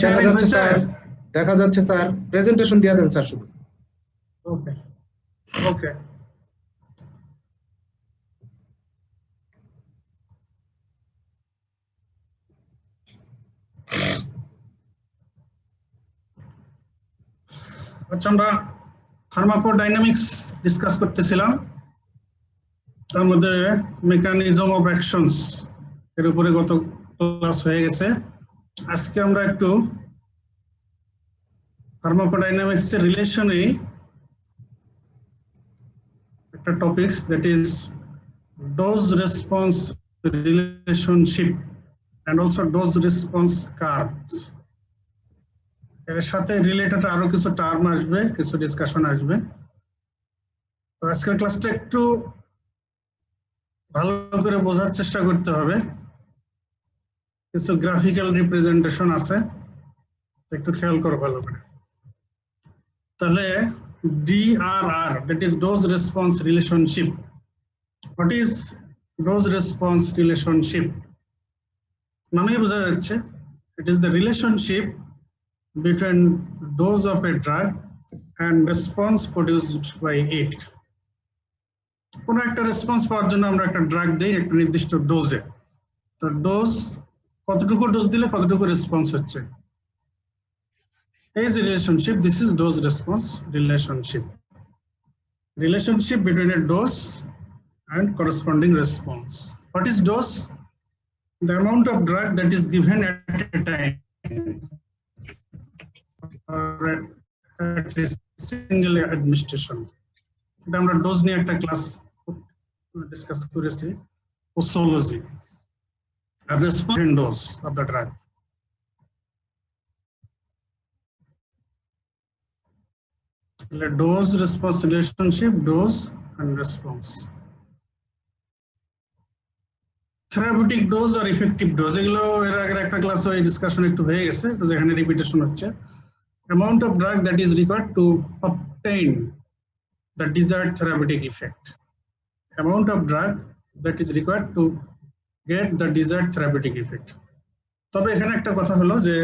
দেখা sharing যাচ্ছে হয়েছে? স্যার, দেখা যাচ্ছে স্যার, প্রেজেন্টেশন দিয়ে দেন স্যার শুধু। ওকে ওকে আচ্ছা, আমরা ফার্মাকোডাইনামিক্স ডিসকাস করতেছিলাম, তার মধ্যে মেকানিজম অফ অ্যাকশনস এর উপরে গত ক্লাস হয়ে গেছে। আজকে আমরা একটু ফার্মাকোডাইনামিক্স এর রিলেশনে একটা topics, that is dose response relationship and also dose response curves, এর সাথে রিলেটেড আরো কিছু টার্ম আসবে, কিছু ডিসকাশন আসবে। তো আজকের ক্লাসটা একটু ভালো করে বোঝার চেষ্টা করতে হবে, কিছু গ্রাফিক্যাল রিপ্রেজেন্টেশন আছে, একটু খেয়াল করো ভালো করে। তাহলে DRR, that is dose response relationship. What is dose response relationship? নামেই বোঝা যাচ্ছে, it is the relationship between dose of a drug and response produced by it. কোনো একটা রেসপন্স পাওয়ার জন্য আমরা একটা ড্রাগ দিই একটা নির্দিষ্ট ডোজে, তো ডোজ কতটুকু ডোজ দিলে কতটুকু রেসপন্স হচ্ছে, এই যে relationship, this is dose response relationship, relationship between A dose and corresponding response. What is dose? The amount of drug that is given at a time or at a single administration. এটা আমরা dose নিয়ে একটা class discuss করেছি, পোসোলজি, a response dose of the drug. The dose response relationship, dose and response. Therapeutic dose or effective dose, এগুলো এর আগে একটা ক্লাসে এই ডিসকাশন একটু হয়ে গেছে, তো এখানে রিপিটেশন হচ্ছে। Amount of drug that is required to obtain the desired therapeutic effect. Amount of drug that is required to get the desired therapeutic effect. তবে এখানে একটা কথা হলো যে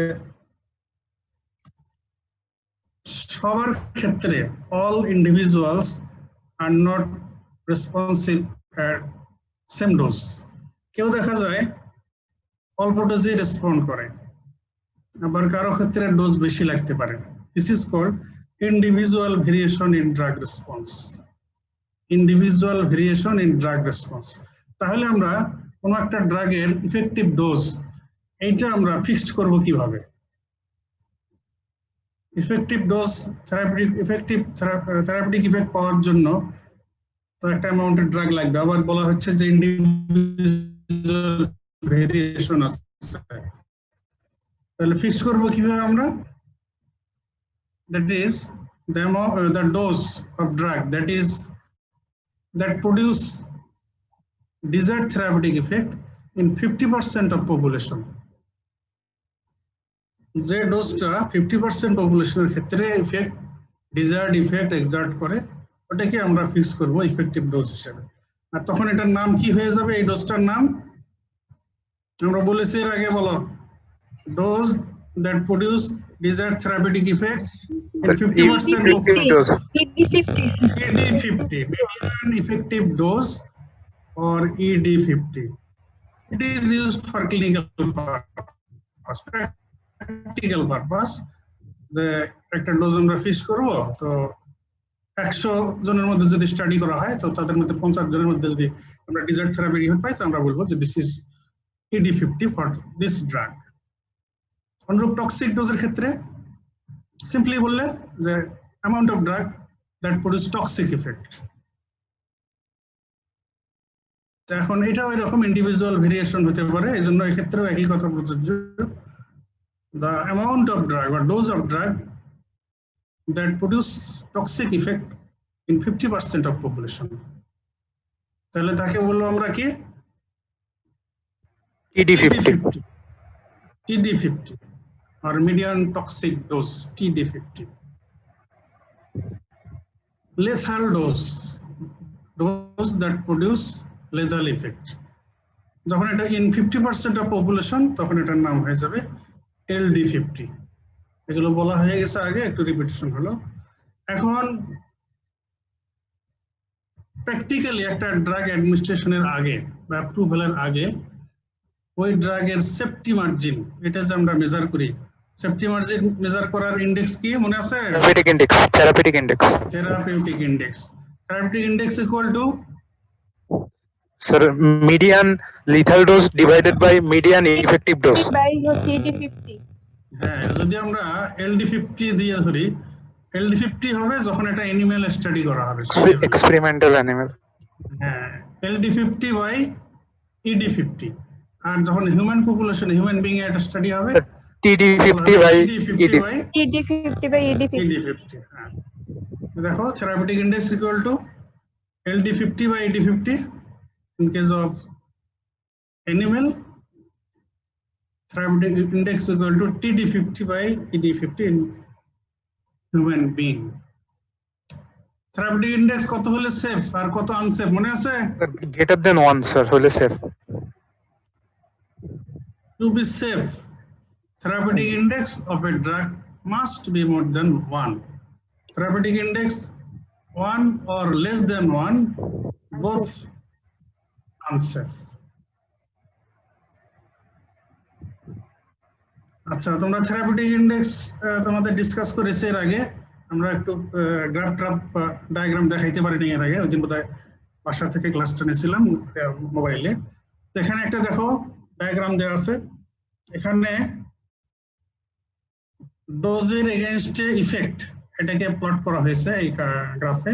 সবার ক্ষেত্রে all individuals are not responsive at same dose. কেউ দেখা যায় অল্প ডোজে রেসপন্ড করে, আবার কারো ক্ষেত্রে ডোজ বেশি লাগতে পারে। This is called individual variation in drug response. Individual variation in drug response. তাহলে আমরা কোনো একটা ড্রাগের ইফেক্টিভ ডোজ এইটা আমরা ফিক্সড করব কিভাবে? ইফেক্টিভ ডোজ, থেরাপিউটিক ইফেক্ট পাওয়ার জন্য তো একটা অ্যামাউন্টের ড্রাগ লাগবে। আবার বলা হচ্ছে যে ইন্ডিভিজুয়াল ভেরিয়েশন আছে, তাহলে ফিক্সড করব কিভাবে আমরা? That is the dose of drug that produce desired therapeutic effect in 50% of population. যে ডোজটা 50% পপুলেশনের ক্ষেত্রে ডিজায়ার্ড ইফেক্ট এক্সার্ট করে, ওটাকে আমরা ফিক্স করব ইফেক্টিভ ডোজ হিসেবে। আর তখন এটার নাম কি হয়ে যাবে? এই ডোজটার নাম আমরা বলেছি এর আগে, বলো, dose that produce desired therapeutic effect in 50% dose. ED50, median effective dose or ED50. It is used for clinical purpose, practical purpose. যে একটা ডোজ আমরা ফিক্স করব, তো 100 জনের মধ্যে যদি স্টাডি করা হয়, তো তাদের মধ্যে 50 জনের মধ্যে যদি আমরা ডিজায়ার্ড থেরাপিউটিক ইফেক্ট পাই, তো আমরা বলবো যে this is ED50 for this drug. অনুরূপ টক্সিক ডোজের ক্ষেত্রে সিম্পলি বললে যে amount of drug that produce toxic effect. তো এখন এটাও এরকম ইন্ডিভিজুয়াল ভেরিয়েশন হতে পারে, এই জন্য এক্ষেত্রেও একই কথা প্রযোজ্য। দ্য অ্যামাউন্ট অফ ড্রাগ বা dose of drug that produce toxic effect in 50% of population, তাহলে তাকে বলবো আমরা কি? TD50 or median toxic dose, TD50. Lethal dose that produce lethal effect. যখন এটা in 50% of population, তখন এটার নাম হয়ে যাবে LD50. এগুলো বলা হয়ে গেছে আগে, একটু রিপিটেশন হলো। এখন প্র্যাকটিক্যালি একটা ড্রাগ অ্যাডমিনিস্ট্রেশনের আগে বা অ্যাপ্রুভালের আগে ওই ড্রাগের সেফটি মার্জিন, এটা যে আমরা মেজার করি, সেফটি মার্জিন মেজার করার ইন্ডেক্স কি মনে আছে? Therapeutic index therapeutic index. Therapeutic index equal to sir median lethal dose divided by median effective dose by হচ্ছে ED50। হ্যাঁ, যদি আমরা LD50 দিয়ে ধরি, LD50 হবে যখন এটা অ্যানিমেল স্টাডি করা হবে, এক্সপেরিমেন্টাল অ্যানিমাল। হ্যাঁ, LD50 বাই ED50। আর যখন হিউম্যান পপুলেশন, হিউম্যান বিং এর একটা স্টাডি হবে, TD50 by TD50 by ED50 by ED50। ED50। হ্যাঁ, দেখো therapeutic index equal to LD50 by ED50 in case of animal, therapeutic index equal to TD50 by ED50 in human being. Therapeutic index কত হলে safe আর কত unsafe মনে আছে? Greater than 1 sir হলে safe. To be safe, therapeutic index of a drug must be more than 1. Therapeutic index 1 or less than 1, both unsafe. আচ্ছা, তোমরা therapeutic index তোমাদের discuss করেছে এর আগে। আমরা একটু গ্রাফ ডায়াগ্রাম দেখাইতে পারিনি এর আগে, ওই দিন বোধহয় বাসা থেকে ক্লাসটা নিয়েছিলাম মোবাইলে। তো এখানে একটা দেখো ডায়াগ্রাম দেওয়া আছে, এখানে ডোজের এগেইনস্টে ইফেক্ট এটাকে প্লট করা হয়েছে এই গ্রাফে।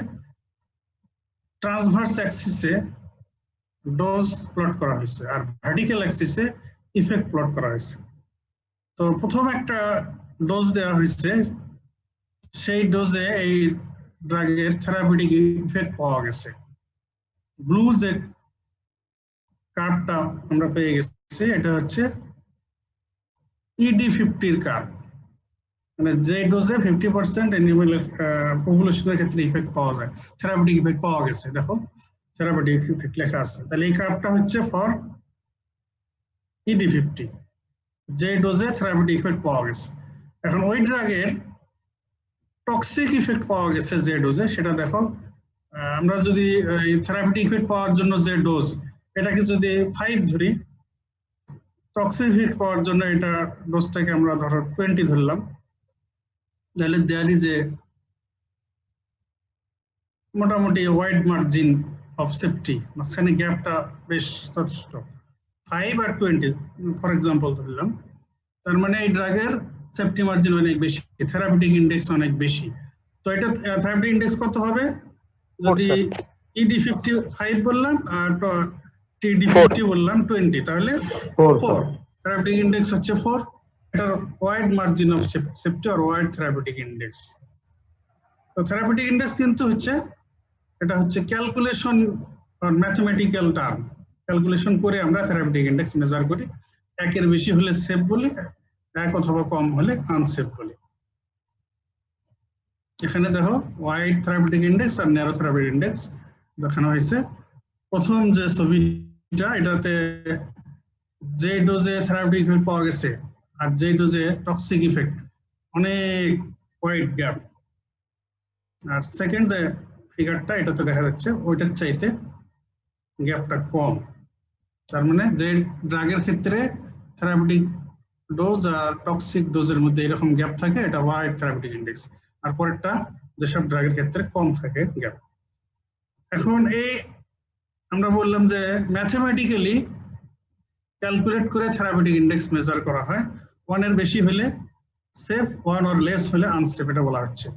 ট্রান্সভার্স অ্যাক্সিসে ডোজ প্লট করা হয়েছে আর ভার্টিক্যাল অ্যাক্সিসে ইফেক্ট প্লট করা হয়েছে। তো প্রথম একটা ডোজ দেওয়া হয়েছে, সেই ডোজে এই ড্রাগের থেরাপিউটিক ইফেক্ট পাওয়া গেছে। ব্লু যে কার্ভটা আমরা পেয়ে গেছি, এটা হচ্ছে ED50 কার্ভ, মানে যে ডোজে 50% অ্যানিমেল পপুলেশনের ক্ষেত্রে ইফেক্ট পাওয়া যায়, থেরাপিউটিক ইফেক্ট পাওয়া গেছে। দেখো থেরাপিউটিক ইফেক্ট লেখা আছে, তাহলে এই কার্ভটা হচ্ছে ফর ED50, যে ডোজে থেরাপিউটিক ইফেক্ট পাওয়া গেছে। এখন ওই ড্রাগের টক্সিক ইফেক্ট পাওয়া গেছে যে ডোজে, সেটা দেখো। আমরা যদি থেরাপিউটিক ইফেক্ট পাওয়ার জন্য যে ডোজ, এটাকে যদি 5 ধরি, টক্সিক ইফেক্ট পাওয়ার জন্য এটা ডোজটাকে আমরা ধরো 20 ধরলাম, তাহলে দেয়ার ইজ এ মোটামুটি ওয়াইড মার্জিন অফ সেফটি, মাঝখানে গ্যাপটা বেশ যথেষ্ট। 5 আর 20 ফর এক্সাম্পল ধরলাম, তার মানে এই ড্রাগের সেফটি মার্জিন অনেক বেশি, থেরাপিউটিক ইন্ডেক্স অনেক বেশি। তো এটা থেরাপিউটিক ইন্ডেক্স কত হবে? যদি ED50 5 বললাম আর TD50 বললাম 20, তাহলে 4। থেরাপিউটিক ইন্ডেক্স হচ্ছে 4। এটার ওয়াইড মার্জিন অফ সেফটি আর ওয়াইড থেরাপিউটিক ইন্ডেক্স। তো থেরাপিউটিক ইন্ডেক্স কিন্তু হচ্ছে, এটা হচ্ছে ক্যালকুলেশন আর ম্যাথমেটিক্যাল টার্ম। ক্যালকুলেশন করে আমরা থেরাপিউটিক ইন্ডেক্স মেজার করি। 1 এর বেশি হলে সেফ বলি, 1 অথবা কম হলে আনসেফ বলি। এখানে দেখো ওয়াইড থেরাপিউটিক ইন্ডেক্স আর ন্যারো থেরাপিউটিক ইন্ডেক্স দেখানো হয়েছে। প্রথম যে ছবিটা, এটাতে যে ডোজে থেরাপিউটিক ইফেক্ট পাওয়া গেছে আর যে ডোজে টক্সিক ইফেক্ট, অনেক ওয়াইড গ্যাপ। আর সেকেন্ড যে ফিগারটা, এটাতে দেখা যাচ্ছে ওইটার চাইতে গ্যাপটা কম। তার মানে যে ড্রাগের ক্ষেত্রে থেরাপিউটিক ডোজ আর টক্সিক ডোজের মধ্যে এরকম গ্যাপ থাকে, এটা ওয়াইড থেরাপিউটিক ইন্ডেক্স। আর পরেরটা যেসব ড্রাগের ক্ষেত্রে কম থাকে গ্যাপ। এখন এই আমরা বললাম যে ম্যাথমেটিক্যালি ক্যালকুলেট করে থেরাপিউটিক ইন্ডেক্স মেজার করা হয়। 1 এর বেশি হলে সেফ, 1 অর লেস হলে আনসেফ, এটা বলা হচ্ছে।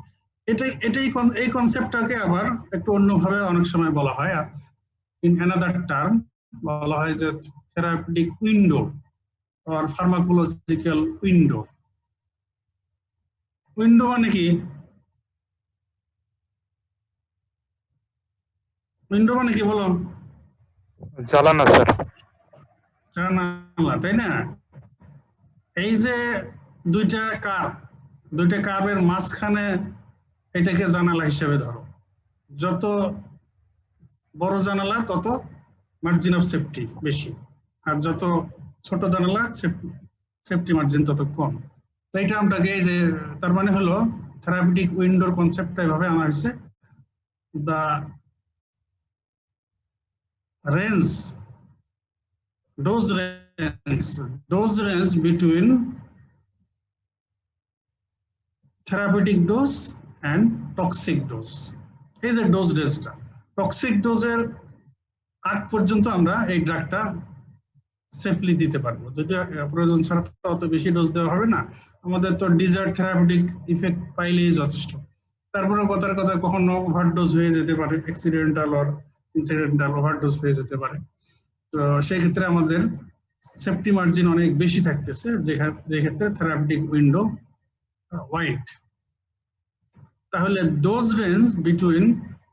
এই কনসেপ্টটাকে আবার একটু অন্যভাবে অনেক সময় বলা হয়, আর ইন অ্যানাদার টার্ম বলা হয় যে therapeutic window or pharmacological window. Window মানে কি? উইন্ডো মানে কি বলো? জানালা স্যার। জানালা, তাই না? এই যে দুইটা কার্ভের মাঝখানে এটাকে জানালা হিসেবে ধরো। যত বড় জানালা তত মার্জিন অফ সেফটি বেশি, আর যত ছোট জানালা সেফটি মার্জিন তত কম। তো এই টার্মটাকে যে তার মানে হলো থেরাপিউটিক উইন্ডোর কনসেপ্টটা এভাবে আনা হয়েছে, the range dose range between therapeutic dose and toxic dose. এই যে ডোজ রেঞ্জটা, টক্সিক ডোজের আগ পর্যন্ত আমরা এই ড্রাগটা সেফলি দিতে পারবো, যদি প্রয়োজন ছাড়া অত বেশি ডোজ দেওয়া হবে না, আমাদের তো ডিজার্ট থেরাপিউটিক ইফেক্ট পাইলেই যথেষ্ট। তারপরে কথার কথা কখনো ওভারডোজ হয়ে যেতে পারে, অ্যাক্সিডেন্টাল অর ইনসিডেন্টাল ওভারডোজ হয়ে যেতে পারে। তো সেই ক্ষেত্রে আমাদের সেফটি মার্জিন অনেক বেশি থাকতেছে, যে ক্ষেত্রে থেরাপিউটিক উইন্ডো ওয়াইড। তাহলে dose range between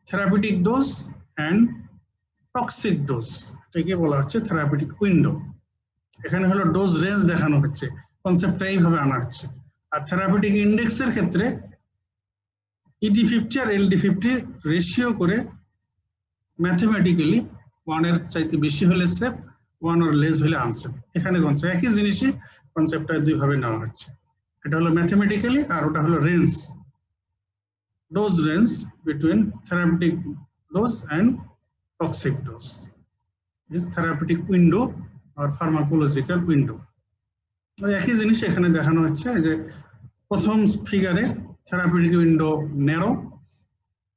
therapeutic dose and toxic dose, এটাকে বলা হচ্ছে থেরাপিউটিক উইন্ডো। এখানে হলো ডোজ রেঞ্জ দেখানো হচ্ছে, কনসেপ্টটা এইভাবে আনা হচ্ছে। আর থেরাপিউটিক ইন্ডেক্সের ক্ষেত্রে ED50 আর LD50 রেশিও করে ম্যাথমেটিক্যালি 1 এর চাইতে বেশি হলে সেফ, 1 or লেস হলে আনসেফ। এখানে কনসেপ্ট একই জিনিসই, কনসেপ্টটা দুইভাবে নেওয়া হচ্ছে। এটা হলো ম্যাথমেটিক্যালি আর ওটা হলো range, dose range between therapeutic dose and toxic dose is therapeutic window or pharmacological window. একই জিনিস এখানে দেখানো হচ্ছে যে প্রথম ফিগারে থেরাপিউটিক উইন্ডো ন্যারো,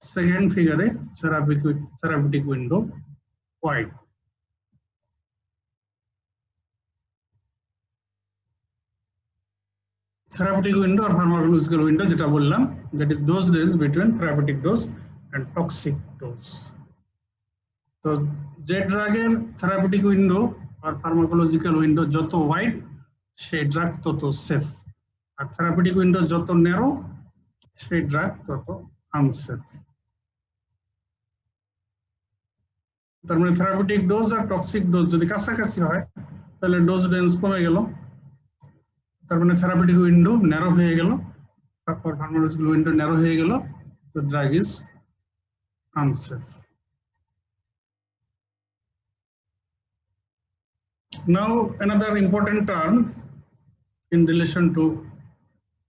সেকেন্ড ফিগারে therapeutic window wide. Therapeutic window আর ফার্মাকোলজিক্যাল উইন্ডো যেটা বললাম, that is dose range between therapeutic dose and toxic dose. তো যে ড্রাগের থেরাপিউটিক উইন্ডো আর ফার্মাকোলজিক্যাল উইন্ডো যত ওয়াইড, সেই ড্রাগ তত সেফ, আর থেরাপিউটিক উইন্ডো যত ন্যারো, সেই ড্রাগ তত আনসেফ। তার মানে থেরাপিউটিক ডোজ আর টক্সিক ডোজ যদি কাছাকাছি হয়, তাহলে ডোজ রেঞ্জ কমে গেল, তার মানে থেরাপিউটিক উইন্ডো ন্যারো হয়ে গেল, তারপর ফার্মাকোলজিক্যাল উইন্ডো ন্যারো হয়ে গেল, তো drug is unsafe. Now another important term in relation to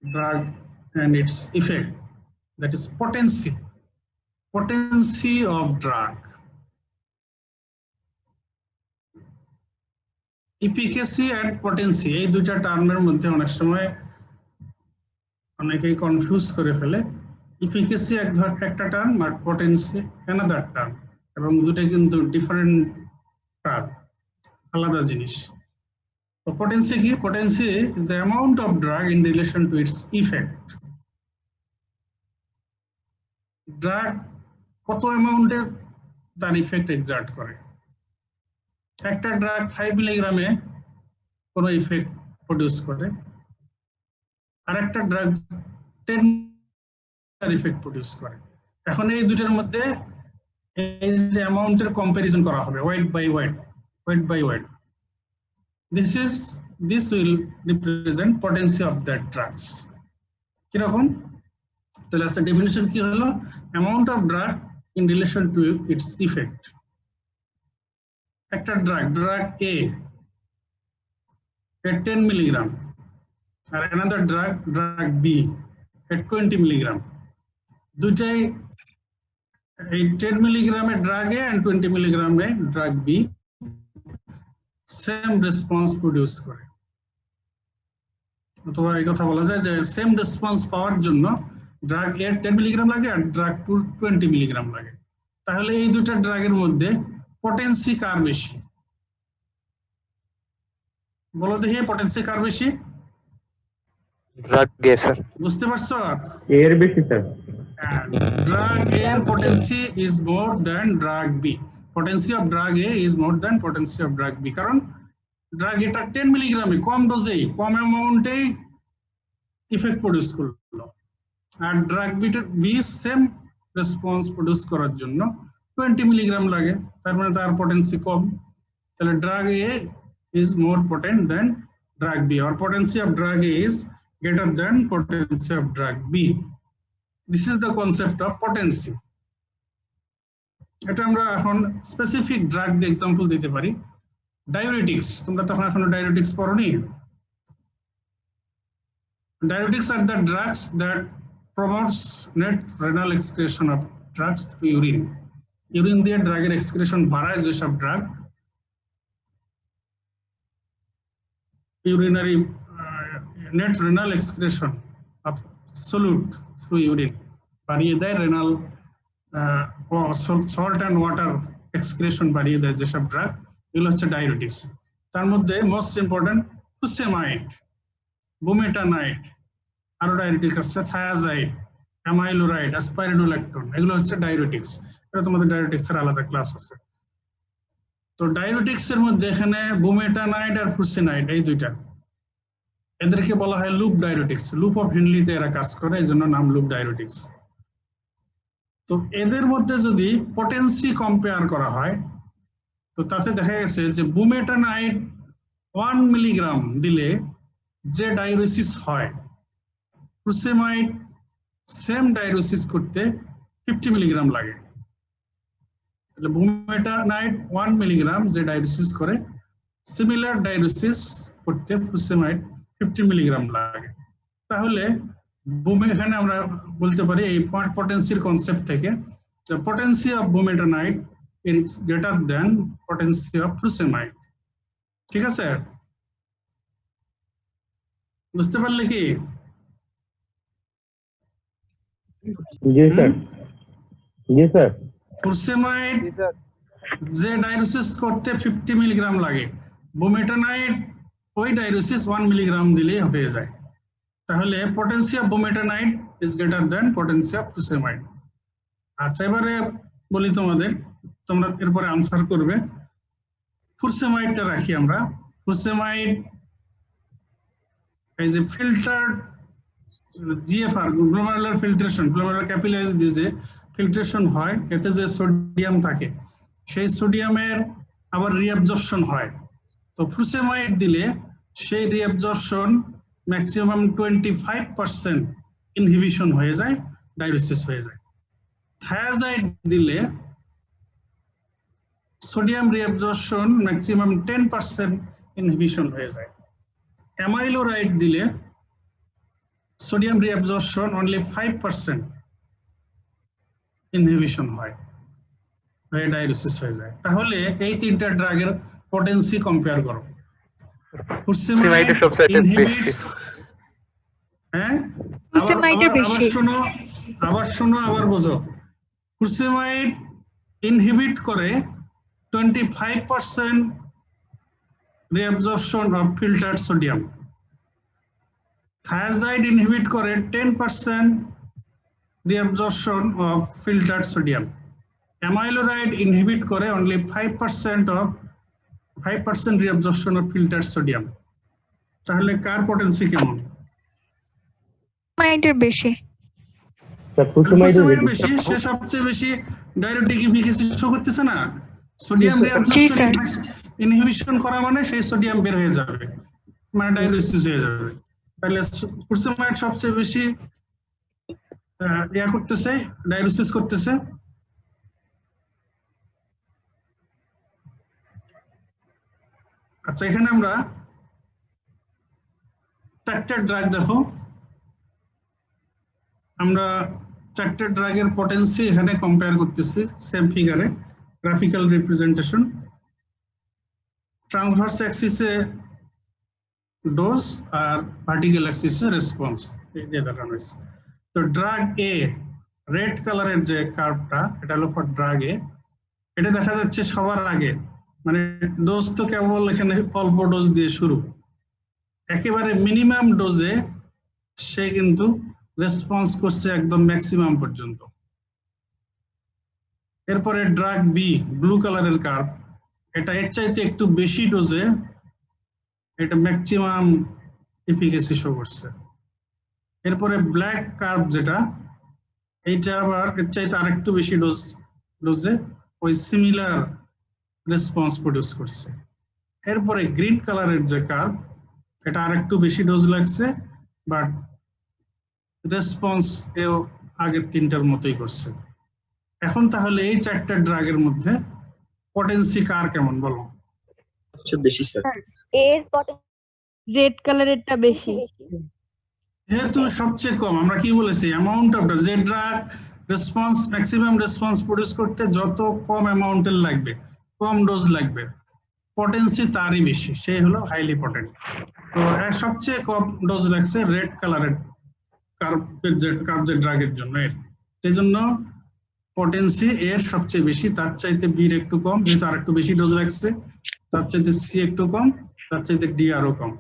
drug and its effect, that is potency. Potency of drug. Efficacy and potency, এই দুইটা টার্মের মধ্যে অনেক সময় অনেকেই কনফিউজ করে ফেলে। Efficacy একটা টার্ম আর potency another টার্ম, এবং দুটো কিন্তু ডিফারেন্ট টার্ম, আলাদা জিনিস। তো potency কি? Potency is the amount of drug in relation to its effect. Drug কত অ্যামাউন্টে তার ইফেক্ট এক্সার্ট করে। একটা ড্রাগ 5 মিলিগ্রামে কোনো ইফেক্ট প্রডিউস করে, আর একটা ড্রাগ 10 ইফেক্ট প্রডিউস করে। এখন এই দুটোর মধ্যে এই যে অ্যামাউন্টের কম্পারিজন করা হবে, weight by weight, weight by weight. This will represent potency of that drugs. কিরকম? তাহলে একটা ডেফিনিশন কি হলো? Amount of drug in relation to its effect. একটা ড্রাগ A at 10 মিলিগ্রাম, আর another drug B at 20 milligram. দুটাই এই 10 মিলিগ্রামের ড্রাগ A and 20 মিলিগ্রামের drug B same response produce করে, অথবা এই কথা বলা যায় যে সেম রেসপন্স পাওয়ার জন্য ড্রাগ এর 10 মিলিগ্রাম লাগে আর ড্রাগ 20 মিলিগ্রাম লাগে। তাহলে এই দুটো ড্রাগের মধ্যে পটেন্সি কার বেশি? বলো দেখি, পটেন্সি কার বেশি? Drug A sir. বুঝতে পারছো? এর বেশি স্যার। ড্রাগ এর potency is more than drug B. Potency of drug A is more than potency of drug B, কারণ ড্রাগ এটা 10 মিলিগ্রামে কম ডোজেই কম অ্যামাউন্টেই ইফেক্ট প্রডিউস করলো, আর drug B same response produce করার জন্য 20 মিলিগ্রাম লাগে, তার মানে তার পটেন্সি কম। তাহলে drug A is more potent than drug B, or potency of drug A is greater than potency of drug B. This is the concept of potency. এটা আমরা এখন স্পেসিফিক ড্রাগ দিয়ে এক্সাম্পল দিতে পারি। ডায়োরেটিক্স, তোমরা তখন এখনো diuretics পড়োনি? Diuretics are the drugs that promotes net renal excretion of drugs through urine. Urine দিয়ে ড্রাগের এক্সক্রিশন বাড়ায় যেসব drug urinary net renal excretion of solute through urine বাড়িয়ে দেয় renal salt and water excretion বাড়িয়ে দেয় যেসব ড্রাগ এগুলো হচ্ছে ডাইউরেটিক্স তার মধ্যে মোস্ট ইম্পর্টেন্ট ফুসেমাইড বুমেটানাইড আরো ডাইউরেটিক আছে থায়াজাইড অ্যামাইলোরাইড অ্যাসপাইরিনোল্যাকটোন এগুলো হচ্ছে ডাইউরেটিক্স এটা তোমাদের ডাইউরেটিক্স এর আলাদা ক্লাস আছে তো ডাইউরেটিক্স এর মধ্যে এখানে বুমেটানাইড আর ফুসেনাইড এই দুইটা এদেরকে বলা হয় লুপ ডাইউরেটিক্স লুপ অফ হেনলিতে এরা কাজ করে এইজন্য নাম লুপ ডাইউরেটিক্স তো এদের মধ্যে যদি পটেন্সি কম্পেয়ার করা হয় তো তাতে দেখা গেছে যে বুমেটানাইড 1 মিলিগ্রাম দিলে যে ডাইউরেসিস হয় ফুসেমাইড সেম ডাইউরেসিস করতে 50 মিলিগ্রাম লাগে তাহলে বুমেটানাইড 1 মিলিগ্রাম যে ডাইউরেসিস করে সিমিলার ডাইউরেসিস করতে ফুসেমাইড 50 মিলিগ্রাম লাগে তাহলে এখানে আমরা বলতে পারি এই পটেন্সির কনসেপ্ট থেকে the potency of bumetanide is greater than potency of fusemide ঠিক আছে বুঝতে পারলে কি জি স্যার জি স্যার ফুসেমাইড যে ডাইউরেসিস করতে 50 মিলিগ্রাম লাগে বুমেটানাইড ওই ডাইউরেসিস 1 মিলিগ্রাম দিলে হয়ে যায় তাহলে potency of bumetanide is greater than potency of furosemide আচ্ছা এবারে বলি তোমাদের তোমরা এরপরে আনসার করবে ফুসেমাইডটা রাখি আমরা ফুসেমাইড এই যে filtered GFR glomerular filtration glomerular capillary দিয়ে যে ফিল্ট্রেশন হয় এতে যে সোডিয়াম থাকে সেই সোডিয়ামের আবার রিঅ্যাবজর্পশন হয় তো ফুসেমাইড দিলে সেই রিঅ্যাবজর্পশন ম্যাক্সিমাম 25% ইনহিবিশন হয়ে যায় ডাইউরেসিস হয়ে যায় থায়াজাইড দিলে সোডিয়াম রিঅ্যাবজর্পশন ম্যাক্সিমাম 10% ইনহিবিশন হয়ে যায় অ্যামাইলোরাইড দিলে সোডিয়াম রিঅ্যাবজর্পশন অনলি 5% ইনহিবিশন হয় হয়ে ডাইউরেসিস হয়ে যায় তাহলে এই তিনটা ড্রাগের পটেন্সি কম্পেয়ার করো ফুসেমাইড ইনহিবিটস হ্যাঁ আবার শোনো আবার বোঝো ফুসেমাইড ইনহিবিট করে 25% reabsorption of filtered sodium thiazide inhibit করে 10% reabsorption of filtered sodium amyloride inhibit করে only 5% reabsorption of filtered sodium তাহলে কার পটেন্সি কেমন মাইন্ডের বেশি ফুসেমাইডের বেশি সে সবচেয়ে বেশি ডাইউরেটিক এফিকাসি শো করতেছে না সোডিয়াম রিঅ্যাবজর্পশন ইনহিবিশন করা মানে সেই সোডিয়াম বের হয়ে যাবে মানে ডাইউরেসিস হয়ে যাবে তাহলে ফুসেমাইড সবচেয়ে বেশি ইয়া করতেছে ডাইউরেসিস করতেছে আচ্ছা এখানে আমরা চারটা ড্রাগ দেখো আমরা চারটা ড্রাগের পটেন্সি এখানে কম্পেয়ার করতেছি সেম ফিগারে গ্রাফিক্যাল রিপ্রেজেন্টেশন ট্রান্সভার্স অ্যাক্সিসে ডোজ আর ভার্টিক্যাল অ্যাক্সিসে রেসপন্স এই যে দেখানো হয়েছে তো ড্রাগ এ রেড কালারের যে কার্ভটা এটা হলো ফর ড্রাগ এ এটা দেখা যাচ্ছে সবার আগে মানে ডোজ তো কেবল এখানে অল্প ডোজ দিয়ে শুরু একেবারে মিনিমাম ডোজে সে কিন্তু রেসপন্স করছে একদম ম্যাক্সিমাম পর্যন্ত এরপরে ড্রাগ বি ব্লু কালারের কার্ভ এটা এর চাইতে একটু বেশি ডোজে এটা ম্যাক্সিমাম এফিকাসি শো করছে এরপরে ব্ল্যাক কার্ভ যেটা এইটা আবার এর চাইতে আরেকটু বেশি ডোজে ওই সিমিলার রেসপন্স প্রডিউস করছে এরপরে গ্রিন কালারের যে কার্ভ এটা আরেকটু বেশি ডোজ লাগছে বাট রেসপন্স এও আগের তিনটার মতোই করছে এখন তাহলে এই চারটা ড্রাগের মধ্যে পটেন্সি কার কেমন বলো সবচেয়ে বেশি স্যার এর রেড কালারেরটা বেশি যেহেতু সবচেয়ে কম, আমরা কি বলেছি, অ্যামাউন্ট অফ যে drug response, maximum response produce করতে যত কম অ্যামাউন্টের লাগবে, কম ডোজ লাগবে, পটেন্সি তারই বেশি, সে হলো হাইলি পটেন্ট। তো সবচেয়ে কম ডোজ লাগছে রেড কালারের কার্বজেট ড্রাগের জন্য, এর সেই জন্য পটেন্সি এর সবচেয়ে বেশি, তার চাইতে বির একটু কম, যেহেতু আর একটু বেশি ডোজ লাগছে, তার চাইতে সি একটু কম, তার চাইতে ডি আরো কম।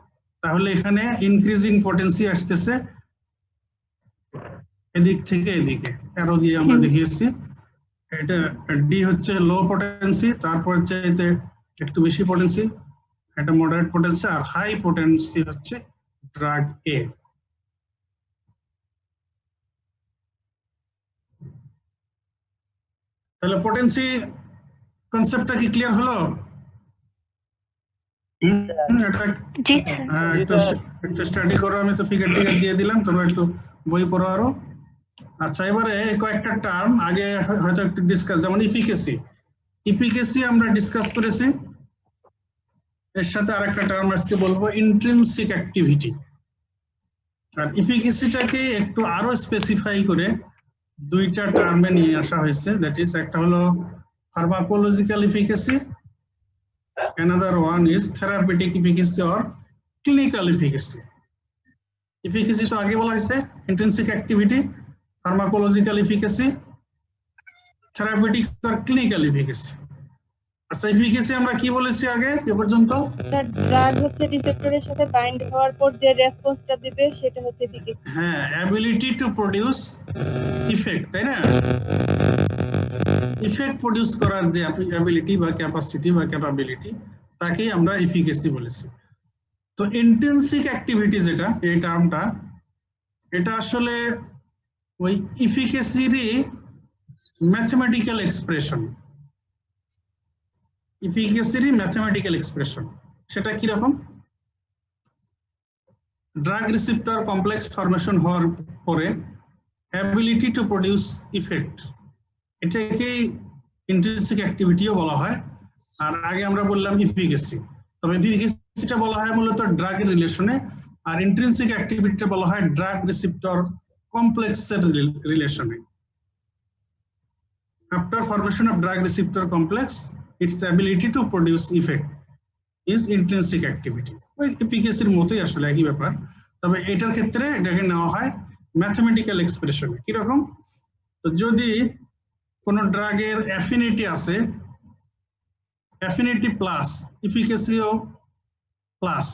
তাহলে এখানে ইনক্রিজিং পটেন্সি আসতেছে এদিক থেকে এদিকে, অ্যারো দিয়ে আমরা দেখিয়েছি। এটা ডি হচ্ছে লো পটেন্সি, তারপর চাইতে একটু বেশি পটেন্সি, এটা মডারেট পটেন্সি, আর হাই পটেন্সি হচ্ছে ড্রাগ এ। তাহলে পটেন্সি কনসেপ্টটা কি ক্লিয়ার হলো? এটা একটু স্টাডি করো, আমি তো ফিগার টিগার দিয়ে দিলাম, তোমরা একটু বই পড়ো আরো। আচ্ছা, এবারে কয়েকটা টার্ম আগে হয়তো একটু ডিসকাস, যেমন ইফিকেসি। ইফিকেসি আমরা ডিসকাস করেছি, এর সাথে আরেকটা টার্ম আজকে বলবো ইন্ট্রিনসিক অ্যাক্টিভিটি। আর ইফিকেসিটাকে একটু আরো স্পেসিফাই করে দুইটা টার্মে নিয়ে আসা হয়েছে, দ্যাট ইজ একটা হলো pharmacological efficacy, another one is therapeutic efficacy or clinical efficacy. Efficacy তো আগে বলা হয়েছে, intrinsic activity, pharmacological efficacy, therapeutic or clinical efficacy. আচ্ছা, এফিকেসি আমরা কি বলেছি আগে এ পর্যন্ত? ড্রাগ হচ্ছে রিসেপ্টরের সাথে বাইন্ড হওয়ার পর যে রেসপন্সটা দিবে সেটা হচ্ছে এফিকেসি। হ্যাঁ, অ্যাবিলিটি টু প্রোডিউস ইফেক্ট, তাই না? ইফেক্ট প্রোডিউস করার যে অ্যাবিলিটি বা ক্যাপাসিটি বা ক্যাপাবিলিটি, তাকেই আমরা এফিকেসি বলেছি। তো ইন্টেন্সিক অ্যাক্টিভিটি যেটা, এই টার্মটা, এটা আসলে ওই এফিকেসিরই ম্যাথমেটিক্যাল এক্সপ্রেশন। এফিকেসিরই ম্যাথমেটিক্যাল এক্সপ্রেশন। সেটা কি রকম? ড্রাগ রিসেপ্টর কমপ্লেক্স ফরমেশন হওয়ার পরে অ্যাবিলিটি টু প্রোডিউস ইফেক্ট, এটাকেই ইন্ট্রিনসিক অ্যাক্টিভিটিও বলা হয়। আর আগে আমরা বললাম এফিকেসি, তবে এফিকেসিটা বলা হয় মূলত ড্রাগের রিলেশনে, আর ইন্ট্রিনসিক অ্যাক্টিভিটিটা বলা হয় ড্রাগ রিসেপ্টর কমপ্লেক্সের রিলেশনে। After formation of drug receptor complex, its ability to produce effect is intrinsic activity. ওই এফিকেসির মতোই আসলে একই ব্যাপার, তবে এটার ক্ষেত্রে এটাকে নেওয়া হয় ম্যাথমেটিক্যাল এক্সপ্রেশনে। কিরকম? তো যদি কোন ড্রাগের অ্যাফিনিটি আছে, অ্যাফিনিটি প্লাস এফিকেসিও প্লাস,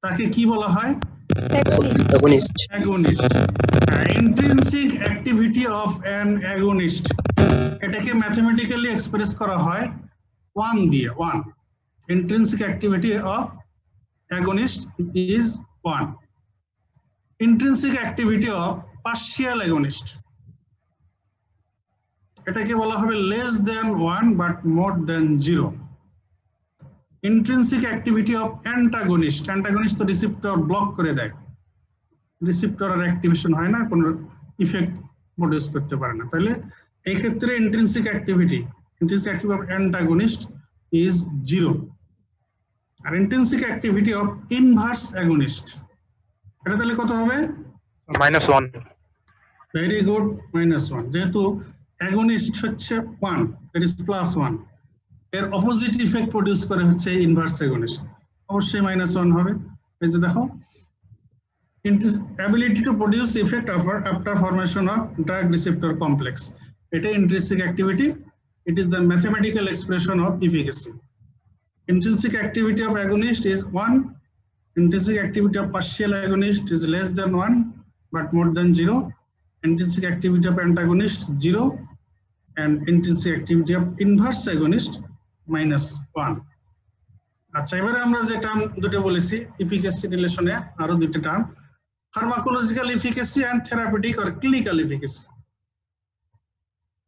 তাকে কি বলা হয়? Agonist. Agonist. Intrinsic activity of an agonist, এটাকে ম্যাথমেটিক্যালি এক্সপ্রেস করা হয় 1 দিয়ে। 1 intrinsic activity of agonist is 1। Intrinsic activity of partial agonist, এটাকে বলা হবে less than 1 but more than 0। Intrinsic activity of antagonist, antagonist তো রিসেপ্টর ব্লক করে দেয়, রিসেপ্টরের অ্যাক্টিভেশন হয় না, কোনো ইফেক্ট প্রডিউস করতে পারে না। তাহলে এই ক্ষেত্রে intrinsic activity of antagonist is 0। আর intrinsic activity of inverse agonist, এটা তাহলে কত হবে? -1। Very good, -1। যেহেতু অ্যাগনিস্ট হচ্ছে 1, দ্যাট ইজ +1, এর অপোজিট ইফেক্ট প্রডিউস করে হচ্ছে ইনভার্স অ্যাগনিস্ট, অবশ্যই -1 হবে। এই যে দেখো, ability to produce effect after formation of drug receptor complex, এটা intrinsic activity, it is the mathematical expression of efficacy. Intrinsic activity of agonist is 1, intrinsic activity of partial agonist is less than 1 but more than 0, intrinsic activity of antagonist 0, and intrinsic activity of inverse agonist -1. আচ্ছা, এবারে আমরা যে term দুটো বলেছি efficacy রিলেশনে, আরো দুটো term, pharmacological efficacy and therapeutic or clinical efficacy.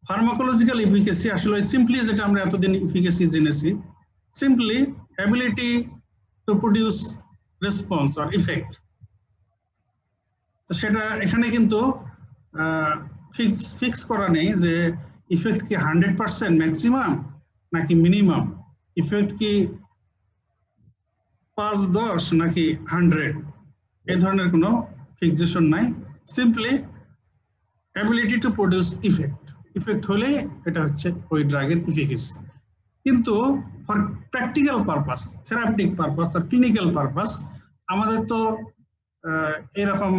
Pharmacological efficacy আসলে সিম্পলি যেটা আমরা এতদিন এফিকেসি জেনেছি, simply ability to produce response or effect. তো সেটা এখানে কিন্তু ফিক্স করা নেই যে ইফেক্ট কি 100% ম্যাক্সিমাম নাকি মিনিমাম, ইফেক্ট কি 5-10 নাকি 100, এই ধরনের কোনো ফিক্সেশন নাই, simply ability to produce effect. Effect হলে এটা হচ্ছে ওই ড্রাগের ইফিকেসি। কিন্তু for practical purpose, therapeutic purpose আর ক্লিনিক্যাল পারপাস আমাদের তো এরকম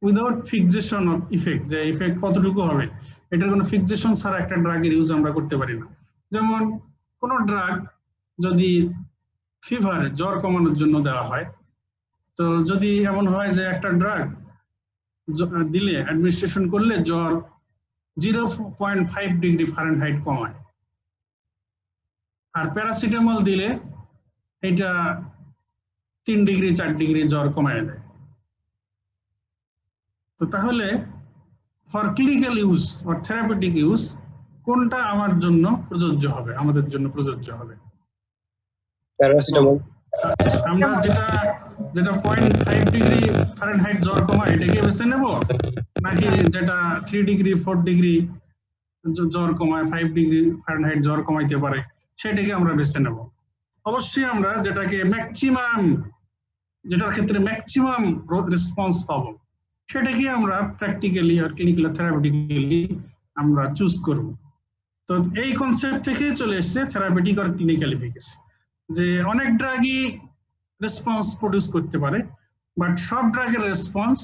উইদাউট ফিক্সেশন অফ ইফেক্ট, যে ইফেক্ট কতটুকু হবে এটার কোনো ফিক্সেশন ছাড়া একটা ড্রাগের ইউজ আমরা করতে পারি না। যেমন কোনো ড্রাগ যদি ফিভার, জ্বর কমানোর জন্য দেওয়া হয়, তো যদি এমন হয় যে একটা ড্রাগ দিলে, অ্যাডমিনিস্ট্রেশন করলে জ্বর 0.5 ডিগ্রি ফারেনহাইট কমায়, আর প্যারাসিটামল দিলে এটা 3 ডিগ্রি 4 ডিগ্রি জ্বর কমায় দেয়, তো তাহলে for clinical use or therapeutic use কোনটা আমার জন্য প্রযোজ্য হবে, আমাদের জন্য প্রযোজ্য হবে? প্যারাসিটামল। আমরা যেটা 0.5 ডিগ্রি ফারেনহাইট জ্বর কমায় এটাকে বেছে নেব, নাকি যেটা 3 ডিগ্রি 4 ডিগ্রি জ্বর কমায়, 5 ডিগ্রি ফারেনহাইট জ্বর কমাইতে পারে সেটাকে আমরা বেছে নেব? অবশ্যই আমরা যেটাকে ম্যাক্সিমাম, যেটার ক্ষেত্রে ম্যাক্সিমাম রেসপন্স পাবো সেটাকে আমরা প্র্যাকটিক্যালি আর ক্লিনিক্যাল থেরাপিউটিক্যালি আমরা চুজ করব। তো এই কনসেপ্ট থেকে চলে এসেছে থেরাপিউটিক আর ক্লিনিক্যাল এফিকেসি, যে অনেক ড্রাগই রেসপন্স প্রডিউস করতে পারে, বাট সব ড্রাগের রেসপন্স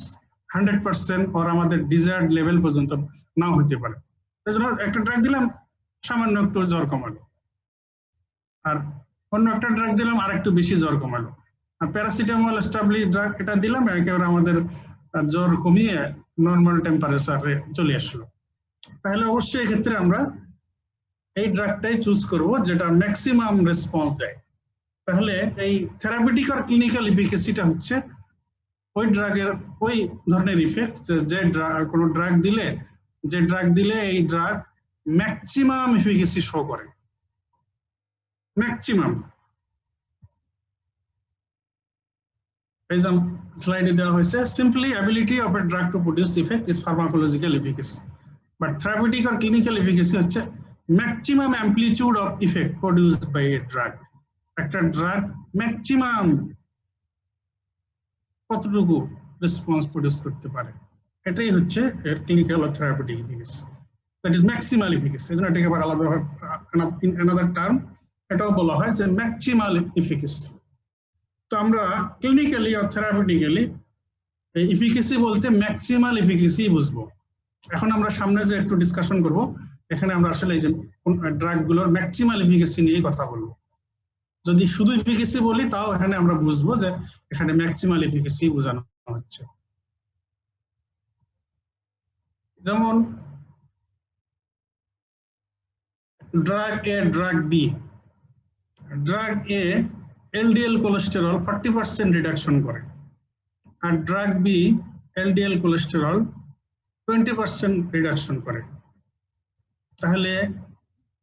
100% ওর আমাদের ডিজায়ার্ড লেভেল পর্যন্ত নাও হতে পারে। এই জন্য একটা ড্রাগ দিলাম সামান্য একটু জ্বর কমালো, আর অন্য একটা ড্রাগ দিলাম আর একটু বেশি জ্বর কমালো, আর প্যারাসিটামল এস্টাবলিশ ড্রাগ এটা দিলাম একেবারে আমাদের জ্বর কমিয়ে নর্মাল টেম্পারেচারে চলে আসলো। তাহলে অবশ্যই এক্ষেত্রে আমরা এই ড্রাগটাই চুজ করব যেটা ম্যাক্সিমাম রেসপন্স দেয়। তাহলে এই থেরাপিউটিক আর ক্লিনিক্যাল এফিকেসিটা হচ্ছে ওই ড্রাগের ওই ধরনের ইফেক্ট, যে কোনো ড্রাগ দিলে এই ড্রাগ ম্যাক্সিমাম এফিকেসি শো করে, ম্যাক্সিমাম। এই যে স্লাইডে দেওয়া হয়েছে, simply ability of a drug to produce effect is pharmacological efficacy, but therapeutic আর ক্লিনিক্যাল এফিকেসি হচ্ছে maximum amplitude of effect produced by a drug. একটা ড্রাগ ম্যাক্সিমাম কতটুকু রেসপন্স প্রডিউস করতে পারে, এটাই হচ্ছে এর ক্লিনিক্যাল আর therapeutic efficacy, that is maximal efficacy. এজন্য এটাকে আবার আলাদাভাবে অ্যানাদার টার্ম এটাও বলা হয় যে ম্যাক্সিমাল এফিকেসি। তো আমরা ক্লিনিক্যালি আর থেরাপিউটিক্যালি এই এফিকেসি বলতে ম্যাক্সিমাল এফিকেসি বুঝবো। এখন আমরা সামনে যে একটু ডিসকাশন করব, এখানে আমরা আসলে এই যে ড্রাগগুলোর ম্যাক্সিমাল এফিকেসি নিয়ে কথা বলবো। যদি শুধু এফিকেসি বলি তাও এখানে আমরা বুঝবো যে এখানে ম্যাক্সিমাল এফিকেসি বোঝানো হচ্ছে। যেমন drug A, drug B. Drug A LDL cholesterol 40% reduction করে, আর drug B LDL cholesterol 20% reduction করে। তাহলে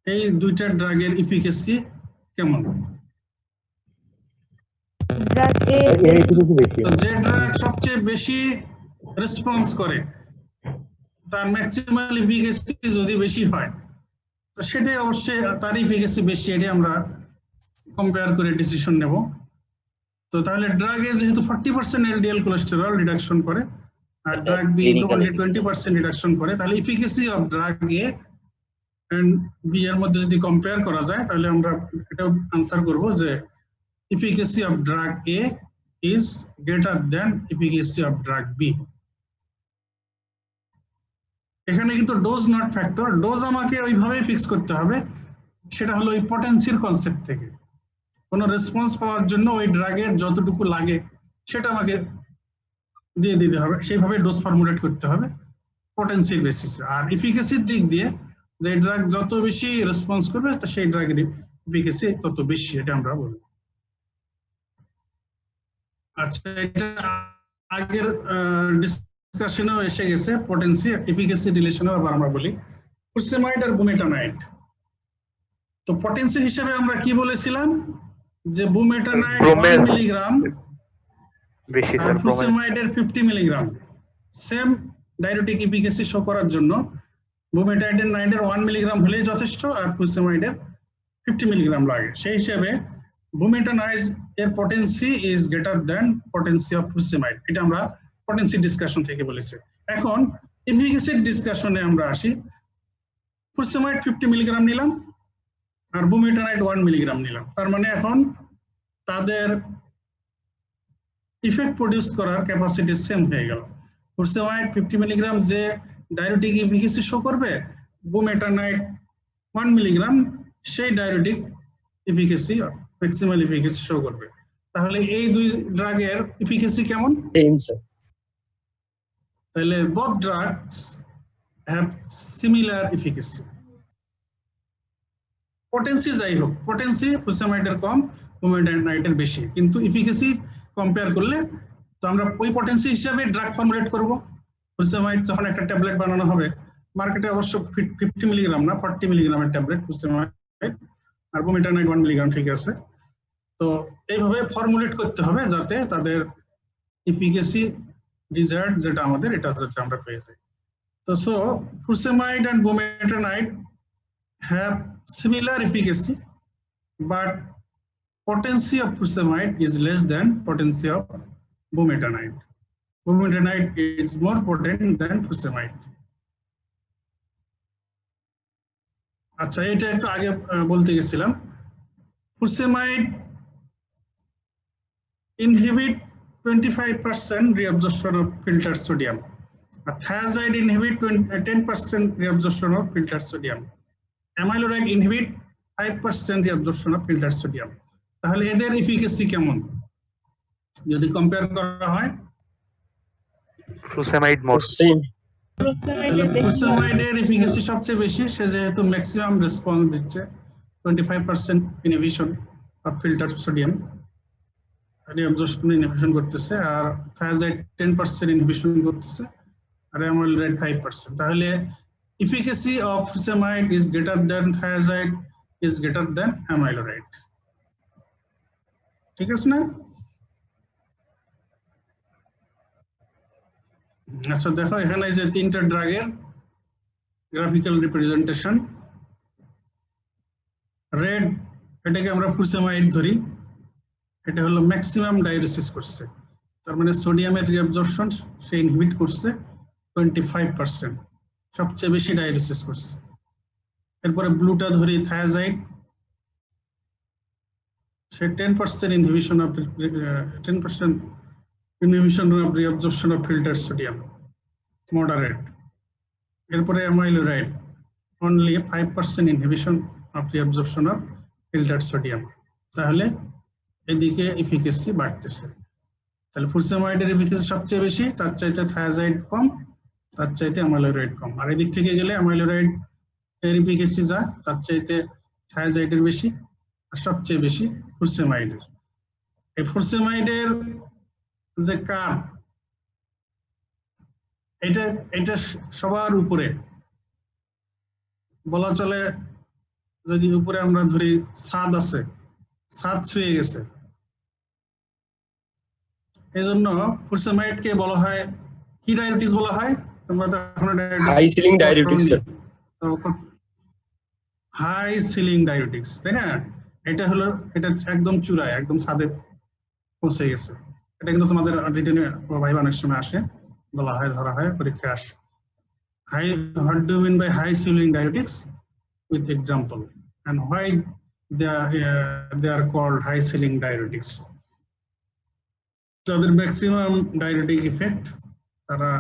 এই দুইটা ড্রাগের এফিকেসি কেমন? ড্রাগ এ যে ড্রাগ সবচেয়ে বেশি রেসপন্স করে তার ম্যাক্সিমাল এফিকেসি যদি বেশি হয় তো সেটাই অবশ্যই তার এফিকেসি বেশি, এটাই আমরা কম্পেয়ার করে ডিসিশন নেব। তো তাহলে ড্রাগ এ যেহেতু 40% এলডিএল কোলেস্টেরল রিডাকশন করে আর ড্রাগ বি 20% রিডাকশন করে, তাহলে efficacy of drug A and B এর মধ্যে যদি কম্পেয়ার করা যায় তাহলে আমরা এটা আনসার করব যে efficacy of drug A is greater than efficacy of drug B. এখানে কিন্তু ডোজ নট ফ্যাক্টর, ডোজ আমাকে ওইভাবে ফিক্স করতে হবে, সেটা হলো ওই পটেন্সির কনসেপ্ট থেকে। কোনো রেসপন্স পাওয়ার জন্য ওই ড্রাগের যতটুকু লাগে সেটা আমাকে দিয়ে দিতে হবে, সেইভাবে ডোজ ফর্মুলেট করতে হবে পটেন্সির বেসিসে। আর এফিকেসির দিক দিয়ে যে ড্রাগ যত বেশি রেসপন্স করবে সেই ড্রাগের এফিকেসি তত বেশি, এটা আমরা বলবো। আচ্ছা, এটা আগের ডিসকাশনেও এসে গেছে, পটেন্সি এফিকেসি রিলেশনেও আবার আমরা বলি ফুরসেমাইড আর বুমেটানাইড। তো পটেন্সি হিসেবে আমরা কি বলেছিলাম যে বুমেটানাইড 1 মিলিগ্রাম বেশি, আর ফুরসেমাইডের 50 milligram. Same diuretic efficacy show করার জন্য বুমেটানাইডের 1 মিলিগ্রাম হলেই যথেষ্ট আর ফুরসেমাইডের 50 মিলিগ্রাম লাগে। সেই হিসেবে বুমেটানাইড এর potency is greater than potency of furosemide, এটা আমরা পটেন্সি ডিসকাশন থেকে বলেছে। এখন এফিকাসির ডিসকাশনে আমরা আসি। ফুরসেমাইড 50 মিলিগ্রাম নিলাম আর বুমেটানাইড 1 মিলিগ্রাম নিলাম, তার মানে এখন তাদের ইফেক্ট প্রডিউস করার ক্যাপাসিটি সেম হয়ে গেল। ফুরসেমাইড 50 মিলিগ্রাম যে ডায়ুরেটিক এফিকাসি শো করবে, বুমেটানাইড 1 মিলিগ্রাম সেই ডায়ুরেটিক এফিকাসি ম্যাক্সিমাল এফিকাসি শো করবে। তাহলে এই দুই ড্রাগের এফিকাসি কেমন? Same, sir. তাহলে both drugs have similar efficacy. Potency যাই হোক, পটেন্সি ফুরসেমাইডের কম, বুমেটানাইডের বেশি, কিন্তু এফিকাসি কম্পেয়ার করলে তো আমরা ওই পটেন্সি হিসাবে ড্রাগ ফর্মুলেট করব। ফুরসেমাইড যখন একটা ট্যাবলেট বানানো হবে, মার্কেটে অবশ্য 50 মিলিগ্রাম না 40 মিলিগ্রামের ট্যাবলেট ফুরসেমাইড, আর বুমেটানাইড 1 মিলিগ্রাম, ঠিক আছে। তো এইভাবে ফর্মুলেট করতে হবে যাতে তাদের এফিকাসি ডিজায়ার্ড যেটা আমাদের, এটা যাতে আমরা পেয়ে যাই। তো so ফুরসেমাইড and bumetanide have similar efficacy, but potency of furosemide is less than potency of bumetanide. Bumetanide is more potent than furosemide. আচ্ছা, এটা একটু আগে বলতে গেছিলাম। furosemide inhibit 25% reabsorption of filtered sodium. Thiazide inhibit 10% reabsorption of filtered sodium. Amyloride inhibit 5% reabsorption of filtered sodium. তাহলে এদের এফিকাসি কেমন যদি কম্পেয়ার করা হয়? furosemide more. Same. তাহলে ফুরসেমাইডের এফিকাসি সবচেয়ে বেশি, সে যেহেতু ম্যাক্সিমাম রেসপন্স দিচ্ছে, 25% inhibition of filtered sodium reabsorption inhibition করতেছে, আর থায়াজাইড 10% ইনহিবিশন করতেছে, আর অ্যামাইলোরাইড 5%। তাহলে efficacy of furosemide is greater than thiazide is greater than amyloride. ঠিক আছে না? আচ্ছা, দেখো এখানে যে তিনটা ড্রাগের গ্রাফিক্যাল রিপ্রেজেন্টেশন। রেড, এটাকে আমরা ফুরসেমাইড ধরি, এটা হলো ম্যাক্সিমাম ডায়ুরেসিস করছে, তার মানে সোডিয়ামের রিঅ্যাবজর্পশন সে ইনহিবিট করছে 25%, সবচেয়ে বেশি ডায়ুরেসিস করছে। এরপরে ব্লুটা ধরি থায়াজাইড, সে 10% inhibition of 10% inhibition of reabsorption of filtered sodium, moderate. এরপরে amiloride, only 5% inhibition of reabsorption of filtered sodium. তাহলে এদিকে এফিকাসি বাড়তেছে। তাহলে ফুরসেমাইডের এফিকাসি সবচেয়ে বেশি, তার চাইতে থায়াজাইড কম, তার চাইতে অ্যামাইলোরাইড কম। আর এদিক থেকে গেলে অ্যামাইলোরাইড এর এফিকাসি যা, তার চাইতে থায়াজাইডের বেশি, আর সবচেয়ে বেশি ফুরসেমাইডের। এই ফুরসেমাইডের যে কার্ভ, এটা সবার উপরে বলা চলে। যদি উপরে আমরা ধরি ছাদ আছে, ছাদ ছুঁয়ে গেছে, এই জন্য ফুরসেমাইডকে বলা হয় কি ডায়ুরেটিক্স বলা হয়? তোমরা তো এখন High ceiling diuretics, sir. High ceiling diuretics, তাই না? এটা হলো, এটা একদম চূড়ায়, একদম ছাদে পৌঁছে গেছে। এটা কিন্তু তোমাদের রিটেনে ভাইবা অনেক সময় আসে, বলা হয়, ধরা হয়, পরীক্ষায় আসে। Hi, what do mean by high ceiling diuretics with example, and why they are called high ceiling diuretics? তাদের ম্যাক্সিমাম ডায়ুরেটিক ইফেক্ট, তারা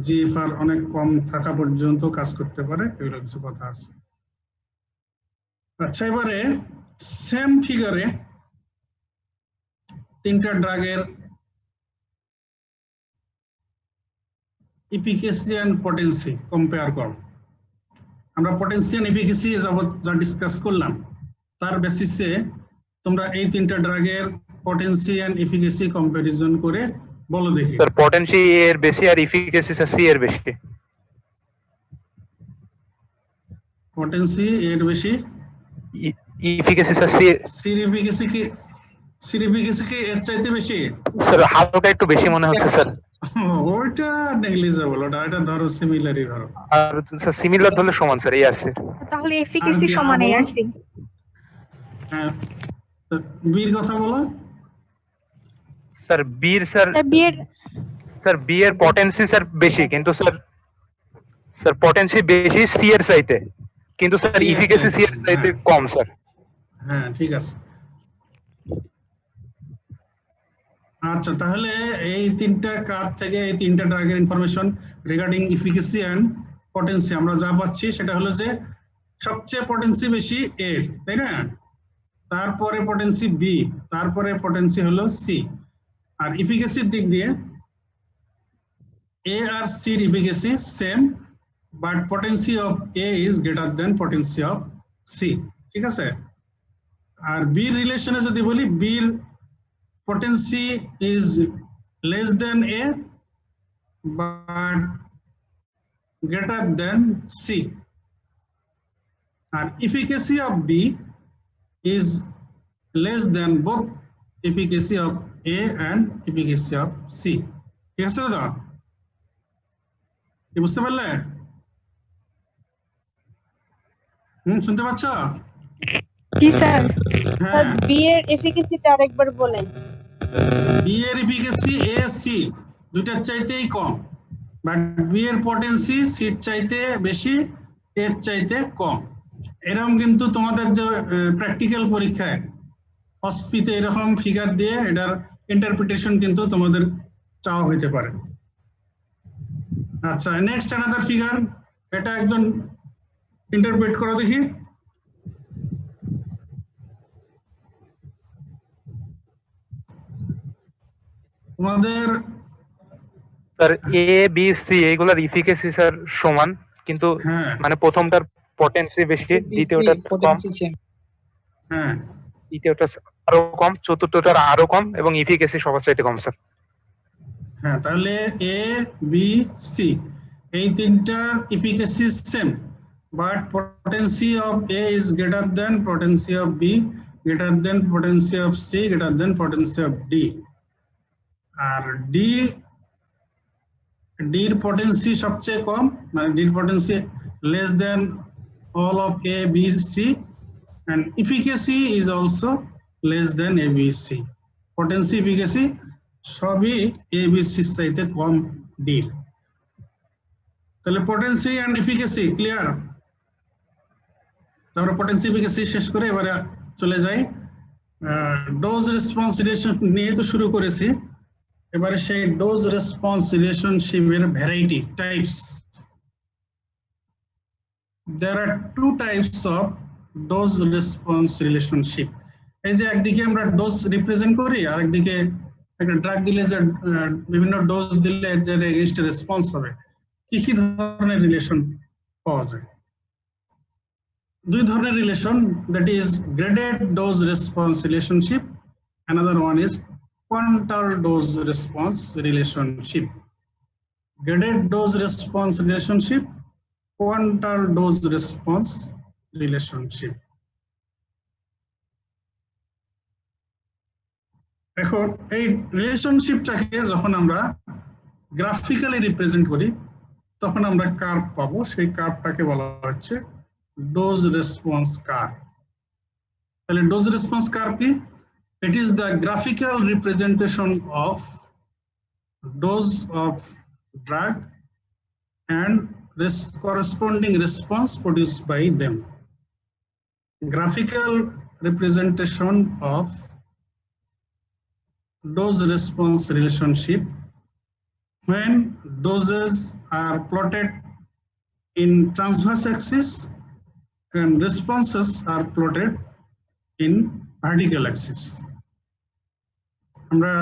জিএফআর অনেক কম থাকা পর্যন্ত কাজ করতে পারে, এগুলো কিছু কথা আছে। আচ্ছা, এবারে সেম ফিগারে তিনটা ড্রাগের এফিকাসি এন্ড পটেন্সি কম্পেয়ার করো। আমরা পটেন্সি এন্ড এফিকাসি যাবত যা ডিসকাস করলাম, তার বেসিসে তোমরা এই তিনটা ড্রাগের পটেন্সি এন্ড এফিকাসি কম্পারিজন করে বলো দেখি। স্যার পটেন্সি এর বেশি আর এফিকাসি স্যার সি এর বেশি। পটেন্সি এর বেশি, এফিকাসি স্যার সির এফিকাসি কি এর চাইতে বেশি? স্যার হালকা একটু বেশি মনে হচ্ছে স্যার। ওইটা নেগলিজেবল, এটা ধরো সিমিলারই ধরো। আর স্যার সিমিলার ধরলে সমান স্যার, এই আছে। তাহলে এফিকাসি সমান এআরসি। হ্যাঁ, বীর কথা বলো। স্যার বীর, স্যার বিয়ের স্যার বি এর পটেন্সি স্যার বেশি, কিন্তু স্যার পটেন্সি বেশি সি এর চাইতে, কিন্তু স্যার C এর ইফিকেসি সি এর চাইতে, চাইতে হ্যাঁ। কম স্যার। হ্যাঁ ঠিক আছে। আচ্ছা তাহলে এই তিনটা কার্ভ থেকে এই তিনটা ড্রাগের information regarding efficacy and potency আমরা যা পাচ্ছি সেটা হলো যে সবচেয়ে পটেন্সি বেশি এ, তাই না? তারপরে পটেন্সি বি, তারপরে পটেন্সি হলো সি। আর ইফিকেসির দিক দিয়ে এ আর সির efficacy same, but potency of A is greater than potency of C, ঠিক আছে? আর বির রিলেশনে যদি বলি, বির potency is less than A but greater than C. And efficacy of B is less than both efficacy of A and efficacy of C. ঠিক আছে দাদা? কি বুঝতে পারলে? শুনতে পাচ্ছ? জি স্যার। হ্যাঁ, স্যার বি এর এফিকেসিটা আরেকবার বলেন। বি এর এফিকেসি এ সি দুইটার চাইতেই কম, বাট বি এর পটেন্সি সির চাইতে বেশি, এর চাইতে কম। এরকম কিন্তু তোমাদের যে প্র্যাকটিক্যাল পরীক্ষায় অস্পিতে এরকম ফিগার দিয়ে এটার ইন্টারপ্রিটেশন কিন্তু তোমাদের চাওয়া হইতে পারে। আচ্ছা নেক্সট অ্যানাদার ফিগার, এটা একজন ইন্টারপ্রেট করো দেখি। তোমাদের স্যার এ বি সি এইগুলোর ইফিকেসি স্যার সমান, কিন্তু হ্যাঁ মানে প্রথমটার পটেন্সি বেশি, দ্বিতীয়টার কম, হ্যাঁ তৃতীয়টা আরো কম, চতুর্থটার আরো কম, এবং ইফিকেসি সবার চাইতে কম স্যার। হ্যাঁ, তাহলে এ বি সি এই তিনটার efficacy same, but potency of A is greater than potency of B, greater than potency of C, greater than potency of D. আর ডির পটেন্সি সবচেয়ে কম, মানে ডির potency less than all of A, B, C, and efficacy is also less than A, B, C. Potency, efficacy সবই A, B, C চাইতে কম ডির। তাহলে পটেন্সি এন্ড এফিকেসি ক্লিয়ার। তারপরে পটেন্সি এফিকেসি শেষ করে এবারে চলে যাই ডোজ রেসপন্স রিলেশন নিয়ে তো শুরু করেছি, এবারে সেই ডোজ রেসপন্স রিলেশনশিপের variety types. There are two types of dose response relationship. এই যে একদিকে আমরা ডোজ রিপ্রেজেন্ট করি, আর একদিকে একটা ড্রাগ দিলে যে বিভিন্ন ডোজ দিলে এর এগেইনস্ট রেসপন্স হবে, কি কি ধরনের রিলেশন পাওয়া যায়? দুই ধরনের relation, that is graded dose response relationship, another one is quantal dose response relationship. Graded dose response relationship, quantal dose response relationship. এখন এই রিলেশনশিপটাকে যখন আমরা গ্রাফিক্যালি রিপ্রেজেন্ট করি তখন আমরা কার্ভ পাবো, সেই কার্ভটাকে বলা হচ্ছে ডোজ রেসপন্স কার্ভ। তাহলে ডোজ রেসপন্স কার্ভ কি? ইট is the graphical representation of dose of drug and corresponding response produced by them. Graphical representation of dose response relationship when doses are plotted in transverse axis and responses are plotted in vertical axis. আমরা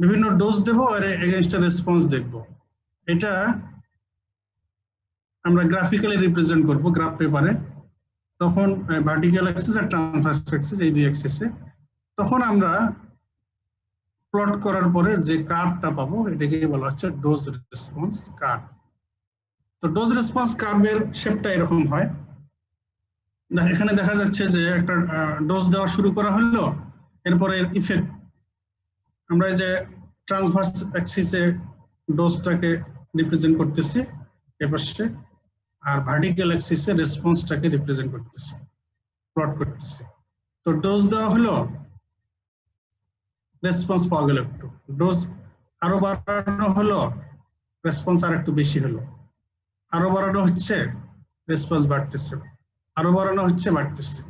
বিভিন্ন dose দেব আর against response দেখব, এটা আমরা graphically represent করব graph পেপারে। তখন vertical Axis আর transverse Axis এই দুই অ্যাক্সিসে, তখন আমরা প্লট করার পরে যে কার্ভটা পাবো এটাকে বলা হচ্ছে ডোজ রেসপন্স কার্ভ। তো ডোজ রেসপন্স কার্ভের শেপটা এরকম হয়। এখানে দেখা যাচ্ছে যে একটা ডোজ দেওয়া শুরু করা হলো, এরপরে এর ইফেক্ট আমরা এই যে ট্রান্সভার্স অ্যাক্সিসে ডোজটাকে রিপ্রেজেন্ট করতেছি এপাশে, আর ভার্টিক্যাল অ্যাক্সিসে রেসপন্সটাকে রিপ্রেজেন্ট করতেছি, প্লট করতেছি। তো ডোজ দেওয়া হলো, রেসপন্স পাওয়া গেল একটু, ডোজ আরো বাড়ানো হলো, রেসপন্স আর একটু বেশি হলো, আরো বাড়ানো হচ্ছে, রেসপন্স বাড়তেছে, আরো বাড়ানো হচ্ছে, বাড়তেছে,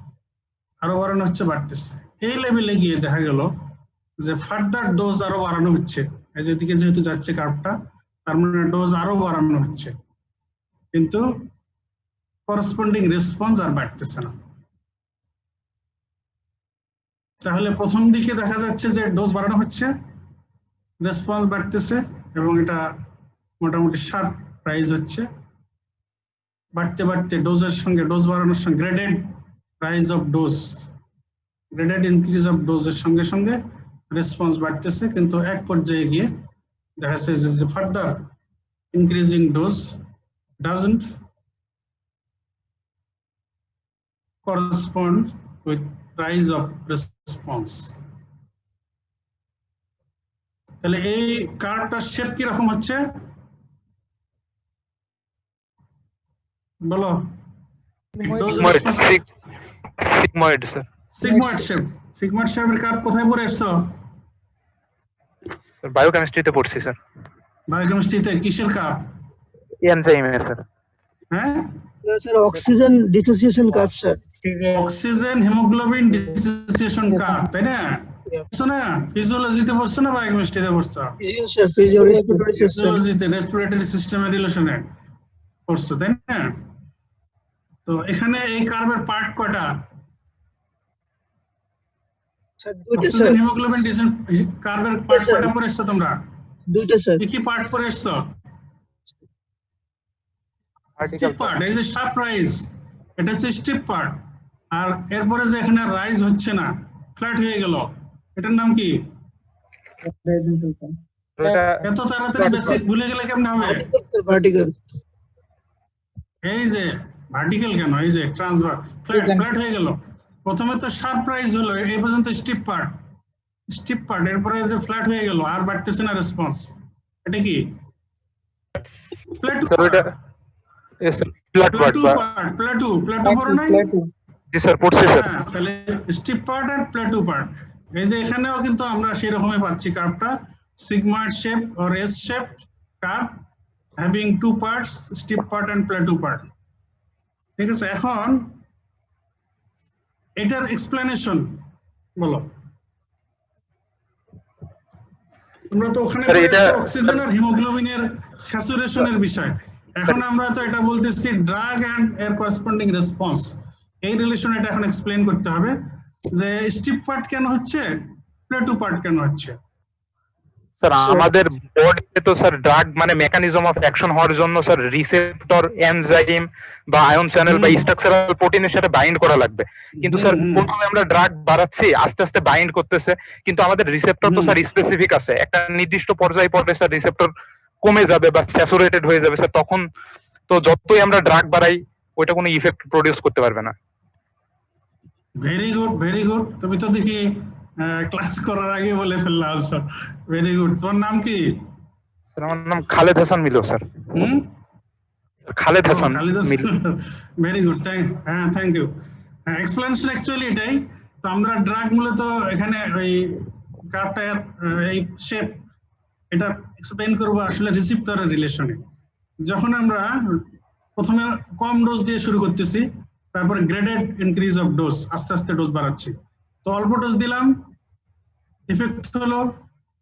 আরো বাড়ানো হচ্ছে, বাড়তেছে। এই লেভেলে গিয়ে দেখা গেল যে ফার্দার ডোজ আরো বাড়ানো হচ্ছে, এই যেদিকে যেহেতু যাচ্ছে কার্ভটা, তার মানে ডোজ আরো বাড়ানো হচ্ছে, কিন্তু করসপন্ডিং রেসপন্স আর বাড়তেছে না। তাহলে প্রথম দিকে দেখা যাচ্ছে যে ডোজ বাড়ানো হচ্ছে, রেসপন্স বাড়তেছে, এবং এটা মোটামুটি শার্প রাইজ হচ্ছে। বাড়তে বাড়তে ডোজের সঙ্গে, ডোজ বাড়ানোর সঙ্গে graded rise of dose, graded increase of ডোজের সঙ্গে সঙ্গে রেসপন্স বাড়তেছে, কিন্তু এক পর্যায়ে গিয়ে দেখা যাচ্ছে যে further increasing dose doesn't correspond with rise of response. তাহলে এই কার্ভটার শেপ কি রকম হচ্ছে বলো? Sigmoid sir. Sigmoid shape. Sigmoid শেপের কার্ভ কোথায় পড়ে এসছো? বায়োকেমিস্ট্রিতে পড়ছি স্যার। বায়োকেমিস্ট্রিতে কিসের কার্ভ? এনজাইমে স্যার। হ্যাঁ sir oxygen dissociation curve sir. Oxygen haemoglobin dissociation curve, তাই না? পড়ছো না? ফিজিওলজিতে পড়ছো না বায়োকেমিস্ট্রিতে পড়ছো? স্যার ফিজিওলজিতে রেসপিরেটরি সিস্টেমের রিলেশনে পড়ছো, তাই না? তো এখানে এই কার্ভের পার্ট কয়টা? স্যার দুইটা অক্সিজেন স্যার। হিমোগ্লোবিন কার্ভের পার্ট কয়টা পড়ে এসছো তোমরা? দুইটা স্যার। কি পার্ট পড়ে এসছো? ভার্টিক্যাল পার্ট, এই যে শার্প রাইজ, এটা হচ্ছে স্টিপ পার্ট। আর এরপরে যে এখানে রাইজ হচ্ছে না, ফ্ল্যাট হয়ে গেল, এটার নাম কি? এটা এত তাড়াতাড়ি বেসিক ভুলে গেলে কেমনে হবে? ভার্টিক্যাল। এই যে ভার্টিক্যাল কেন, এই যে ট্রান্সভার ফ্ল্যাট হয়ে গেল। প্রথমে তো শার্প রাইজ হলো, এই পর্যন্ত স্টিপ পার্ট, স্টিপ পার্ট, এরপরে যে ফ্ল্যাট হয়ে গেল, আর বাড়তেছে না রেসপন্স, এটা কি? প্লেটু স্যার ওটা ফ্ল্যাট পার্ট বা প্লেটু পড়ো নাই? জি স্যার পড়ছি স্যার। হ্যাঁ, তাহলে স্টিপ পার্ট আর প্লেটু পার্ট, এই যে এখানেও কিন্তু আমরা সেই রকমই পাচ্ছি কার্ভটা, sigmoid shape or S-shaped curve having two parts, steep part and plateau part. ঠিক আছে, এখন এটার এক্সপ্লেনেশন বলো। আমরা তো ওখানে অক্সিজেন আর হিমোগ্লোবিনের স্যাচুরেশনের বিষয়, এখন আমরা তো এটা বলতেছি ড্রাগ এন্ড এর করেসপন্ডিং রেসপন্স, এই রিলেশন এটা এখন এক্সপ্লেইন করতে হবে যে স্টিপ পার্ট কেন হচ্ছে, প্লেটু পার্ট কেন হচ্ছে। স্যার আমাদের বডিতে তো স্যার ড্রাগ মানে মেকানিজম অফ অ্যাকশন হওয়ার জন্য স্যার রিসেপ্টর, এনজাইম বা আয়ন চ্যানেল বা স্ট্রাকচারাল প্রোটিনের সাথে বাইন্ড করা লাগবে, কিন্তু স্যার প্রথমে আমরা ড্রাগ বাড়াচ্ছি, আস্তে আস্তে বাইন্ড করতেছে, কিন্তু আমাদের রিসেপ্টর তো স্যার স্পেসিফিক আছে, একটা নির্দিষ্ট পর্যায়ে পরে স্যার রিসেপ্টর কমে যাবে বা স্যাচুরেটেড হয়ে যাবে স্যার, তখন তো যতই আমরা ড্রাগ বাড়াই ওইটা কোনো ইফেক্ট প্রডিউস করতে পারবে না। ভেরি গুড, ভেরি গুড, তুমি তো দেখি ক্লাস করার আগে বলে ফেললা আনসার, ভেরি গুড। তোমার নাম কি? স্যার আমার নাম Khaled Hasan Milu sir. Khaled Hasan Milu. Very good, হ্যাঁ থ্যাংক ইউ। এক্সপ্লেনেশন অ্যাকচুয়ালি এটাই। তো আমরা ড্রাগ মূলত এখানে ওই কার্ভটার এই শেপ এটা এক্সপ্লেইন করব আসলে রিসিপ্টরের রিলেশনে। যখন আমরা প্রথমে কম ডোজ দিয়ে শুরু করতেছি, তারপরে গ্রেডেড ইনক্রিজ অফ ডোজ, আস্তে আস্তে ডোজ বাড়াচ্ছি। তো অল্প ডোজ দিলাম, ইফেক্ট হলো,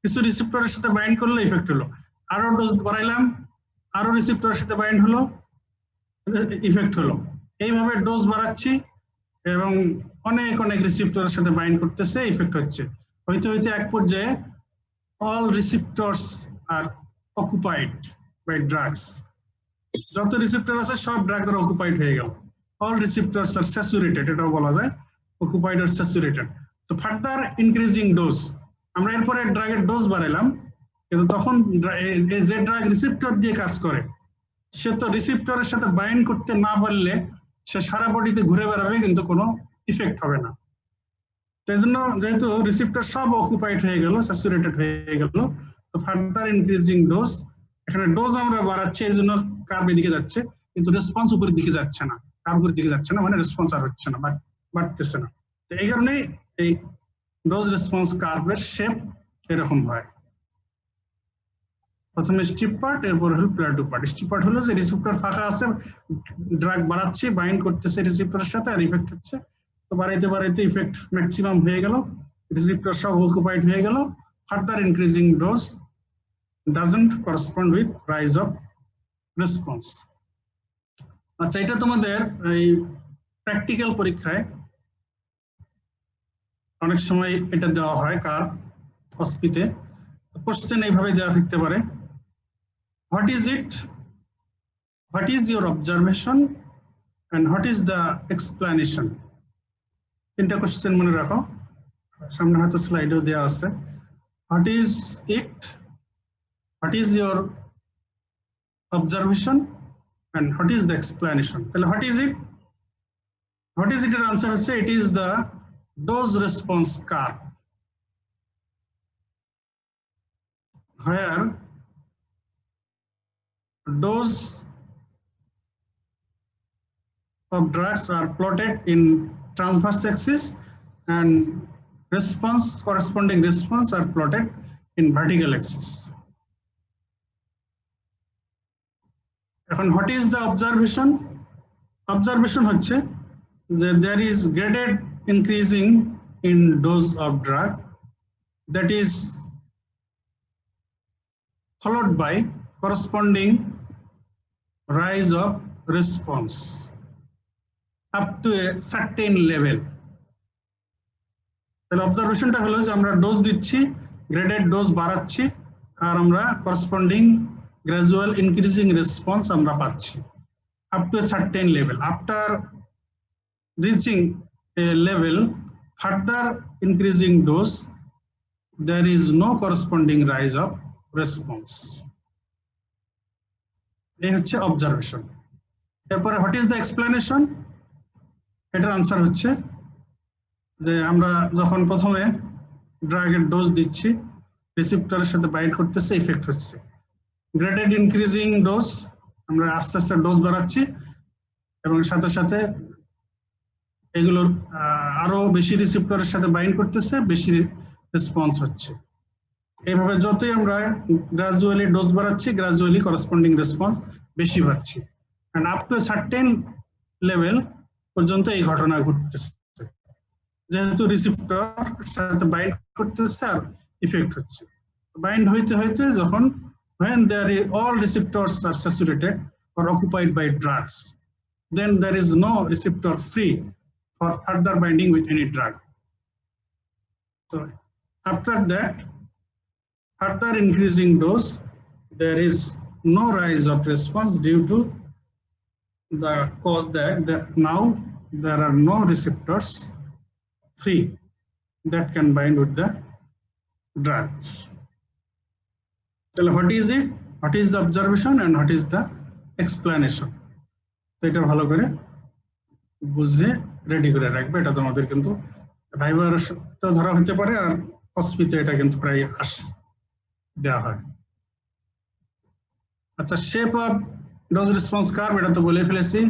কিছু রিসিপ্টরের সাথে বাইন্ড করলো, ইফেক্ট হলো, আরো ডোজ বাড়াইলাম, আরো রিসিপ্টরের সাথে বাইন্ড হলো, ইফেক্ট হলো। এইভাবে ডোজ বাড়াচ্ছি এবং অনেক অনেক রিসিপ্টরের সাথে বাইন্ড করতেছে, ইফেক্ট হচ্ছে, হইতে হইতে এক পর্যায়ে all receptors are occupied by drugs. যত রিসিপ্টর আছে সব ড্রাগ দ্বারা অকুপাইড হয়ে গেল, অল রিসিপ্টরস আর স্যাচুরেটেড, এটাও বলা যায় অকুপাইড আর স্যাচুরেটেড। তো ফার্দার ইনক্রিজিং ডোজ, আমরা এরপরে ড্রাগের ডোজ বাড়াইলাম, কিন্তু তখন যে ড্রাগ রিসিপ্টর দিয়ে কাজ করে সে তো রিসিপ্টরের সাথে বাইন্ড করতে না পারলে সে সারা বডিতে ঘুরে বেড়াবে, কিন্তু কোনো ইফেক্ট হবে না। তাই জন্য যেহেতু রিসিপ্টর সব অকুপাইড হয়ে গেল, স্যাচুরেটেড হয়ে গেল, তো ফার্দার ইনক্রিজিং ডোজ, এখানে ডোজ আমরা বাড়াচ্ছি, এই জন্য কার্ভের দিকে যাচ্ছে, কিন্তু রেসপন্স উপরের দিকে যাচ্ছে না, কার্ভের দিকে যাচ্ছে না, মানে রেসপন্স আর হচ্ছে না, বাড়তেছে না। তো এই কারণে এই ডোজ রেসপন্স কার্ভের শেপ এরকম হয়। প্রথমে স্টিপ পার্ট, এরপর হলো প্লাটু পার্ট। স্টিপ পার্ট হলো যে রিসেপ্টর ফাঁকা আছে, ড্রাগ বাড়াচ্ছি, বাইন্ড করতেছে রিসেপ্টরের সাথে, আর ইফেক্ট হচ্ছে। তো বাড়াইতে বাড়াইতে ইফেক্ট ম্যাক্সিমাম হয়ে গেল, রিসেপ্টর সব অকুপাইড হয়ে গেল। Further increasing dose doesn't correspond with rise of response. আচ্ছা, এটা তোমাদের এই প্র্যাকটিক্যাল পরীক্ষায় অনেক সময় এটা দেওয়া হয় কার অস্পিতে। কোশ্চেন এইভাবে দেওয়া থাকতে পারে, what is it, what is your observation and what is the explanation. তিনটা কোশ্চেন মনে রাখো, সামনে হয়তো স্লাইডেও দেওয়া আছে। What is it, what is your observation and what is the explanation. তাহলে what is it, what is it এর আনসার হচ্ছে it is the dose response curve, where dose of drugs are plotted in transverse axis and corresponding response are plotted in vertical axis. এখন what is the observation? Observation হচ্ছে যে there is graded increasing in dose of drug that is followed by corresponding rise of response up to a certain level. তাহলে অবজারভেশনটা হলো যে আমরা dose দিচ্ছি, graded dose বাড়াচ্ছি, আর আমরা করসপন্ডিং গ্র্যাজুয়াল ইনক্রিজিং রেসপন্স আমরা পাচ্ছি up to a certain level. After reaching A level further increasing dose there is no corresponding rise of response. এই হচ্ছে অবজারভেশন। এরপরে হোয়াট ইজ দ্য এক্সপ্লেনেশন, এটার answer হচ্ছে যে আমরা যখন প্রথমে ড্রাগের ডোজ দিচ্ছি, রিসেপ্টরের সাথে বাইন্ড করতেছে, ইফেক্ট হচ্ছে। গ্রেডেড ইনক্রিজিং ডোজ, আমরা আস্তে আস্তে ডোজ বাড়াচ্ছি এবং সাথে সাথে এগুলোর আরো বেশি রিসেপ্টরের সাথে বাইন্ড করতেছে, বেশি রেসপন্স হচ্ছে। এইভাবে যতই আমরা গ্রাজুয়ালি ডোজ বাড়াচ্ছি, গ্রাজুয়ালি করসপন্ডিং রেসপন্স বেশি পাচ্ছি, and up to a certain level পর্যন্ত এই ঘটনা ঘটতেছে, যেহেতু রিসেপ্টর সাথে বাইন্ড করতেছে আর ইফেক্ট হচ্ছে। বাইন্ড হইতে হইতে যখন when there is all receptors are saturated or occupied by drugs, then there is no receptor free for further binding with any drug. So after that, further increasing dose, there is no rise of response due to the cause that now there are no receptors free that can bind with the drugs. So what is it, what is the observation and what is the explanation? তো এটা ভালো করে বুঝে ready করে রাখবে। এটা তোমাদের কিন্তু ভাইবার তো ধরা হতে পারে, আর অস্পিতে এটা কিন্তু প্রায় আসে দেওয়া হয়। আচ্ছা, shape of dose response curve এটা তো বলে ফেলেছি,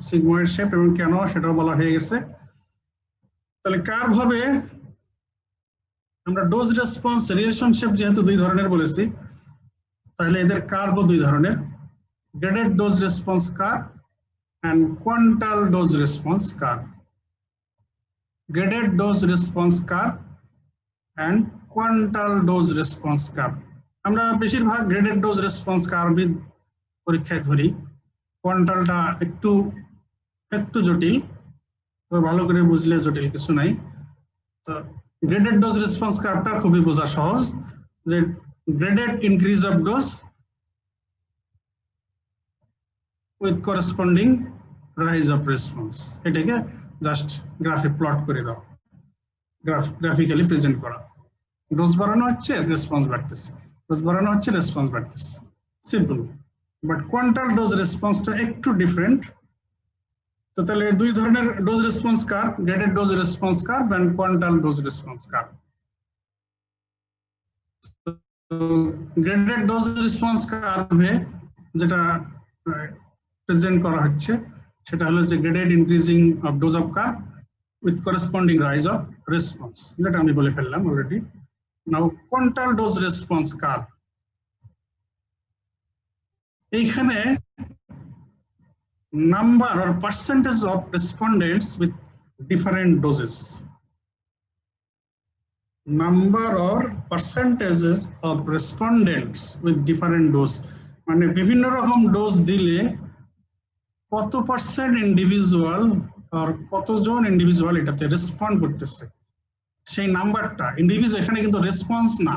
সিগময়েড শেপ, এবং কেন সেটাও বলা হয়ে গেছে। তাহলে কার্ভ হবে, আমরা ডোজ রেসপন্স রিলেশনশিপ যেহেতু দুই ধরনের বলেছি, তাহলে এদের কার্ভও দুই ধরনের, graded dose response curve and quantal dose response curve. Graded dose response curve and quantal dose response curve. আমরা বেশিরভাগ গ্রেডেড ডোজ রেসপন্স কার্ভই পরীক্ষায় ধরি, কোয়ান্টালটা একটু জটিল, তো ভালো করে বুঝলে জটিল কিছু নাই। তো গ্রেডেড ডোজ রেসপন্স কার্ভটা খুবই বোঝা সহজ, যে graded increase of dose with corresponding rise of response. এটাকে জাস্ট গ্রাফে প্লট করে দাও, গ্রাফিক্যালি প্রেজেন্ট করা। ডোজ বাড়ানো হচ্ছে, রেসপন্স বাড়তেছে, ডোজ বাড়ানো হচ্ছে, রেসপন্স বাড়তেছে, সিম্পল। বাট কোয়ান্টাল ডোজ রেসপন্সটা একটু ডিফারেন্ট। তো তাহলে দুই ধরনের dose response curve, graded dose response curve and quantal dose response curve. Graded dose response কার্ভে যেটা প্রেজেন্ট করা হচ্ছে সেটা হলো যে graded increasing of dose of curve with corresponding rise of response, যেটা আমি বলে ফেললাম already. Now quantal dose response curve, এইখানে number or percentage of respondents with different doses. Number or percentages of respondents with different dose. মানে বিভিন্ন রকম dose দিলে কত পার্সেন্ট ইন্ডিভিজুয়াল আর কতজন ইন্ডিভিজুয়াল এটাতে রেসপন্ড করতেছে সেই নাম্বারটা ইন্ডিভিজুয়াল এখানে কিন্তু রেসপন্স না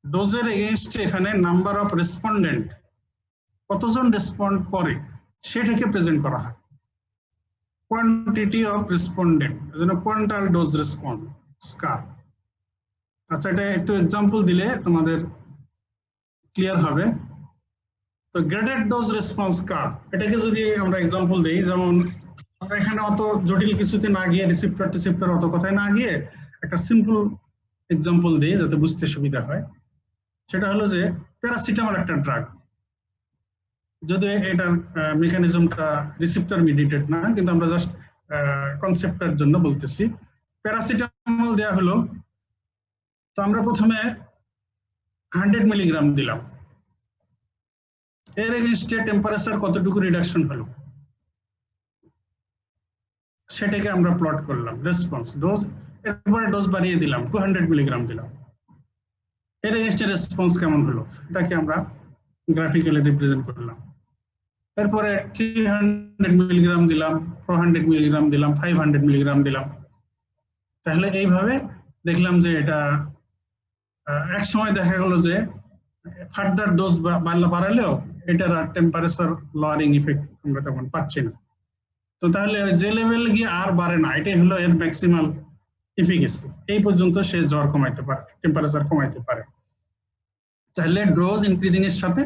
ডোজের এগেইনস্টে এখানে নাম্বার অফ রেসপন্ডেন্ট কতজন রেসপন্ড করে সেটাকে প্রেজেন্ট করা হয় কোয়ান্টিটি অফ রেসপন্ডেন্ট এজন্য কোয়ান্টাল ডোজ রেসপন্স স্কার আচ্ছা এটা একটু এক্সাম্পল দিলে তোমাদের ক্লিয়ার হবে তো গ্রেডেড ডোজ রেসপন্স কার্ভ এটাকে যদি আমরা এক্সাম্পল দেই যেমন আমরা এখানে অত জটিল কিছুতে না গিয়ে রিসিপ্টর অত কথায় না গিয়ে একটা সিম্পল এক্সাম্পল দিই যাতে বুঝতে সুবিধা হয় সেটা হলো যে প্যারাসিটামল একটা ড্রাগ যদি এটার মেকানিজমটা রিসিপ্টর মিডিয়েটেড না কিন্তু আমরা জাস্ট কনসেপ্টের জন্য বলতেছি প্যারাসিটামল দেয়া হলো তো আমরা প্রথমে 100 মিলিগ্রাম দিলাম এর এগেইনস্টে টেম্পারেচার কতটুকু রিডাকশন হলো সেটাকে আমরা প্লট করলাম রেসপন্স ডোজ এরপরে ডোজ বাড়িয়ে দিলাম 200 মিলিগ্রাম দিলাম এর এগেইনস্টে রেসপন্স কেমন হলো এটাকে আমরা গ্রাফিক্যালি রিপ্রেজেন্ট করলাম এরপরে 300 মিলিগ্রাম দিলাম 400 মিলিগ্রাম দিলাম 500 মিলিগ্রাম দিলাম তাহলে এইভাবে দেখলাম যে এটা এক সময় দেখা গেল যে ফার্দার ডোজ বাড়ালেও এটার টেম্পারেচার লোয়ারিং ইফেক্ট আমরা তেমন পাচ্ছি না তো তাহলে যে লেভেল গিয়ে আর বাড়ে না এটাই হলো এর ম্যাক্সিমাম এফিকেসি এই পর্যন্ত সে জ্বর কমাইতে পারে টেম্পারেচার কমাইতে পারে তাহলে ডোজ ইনক্রিজিং এর সাথে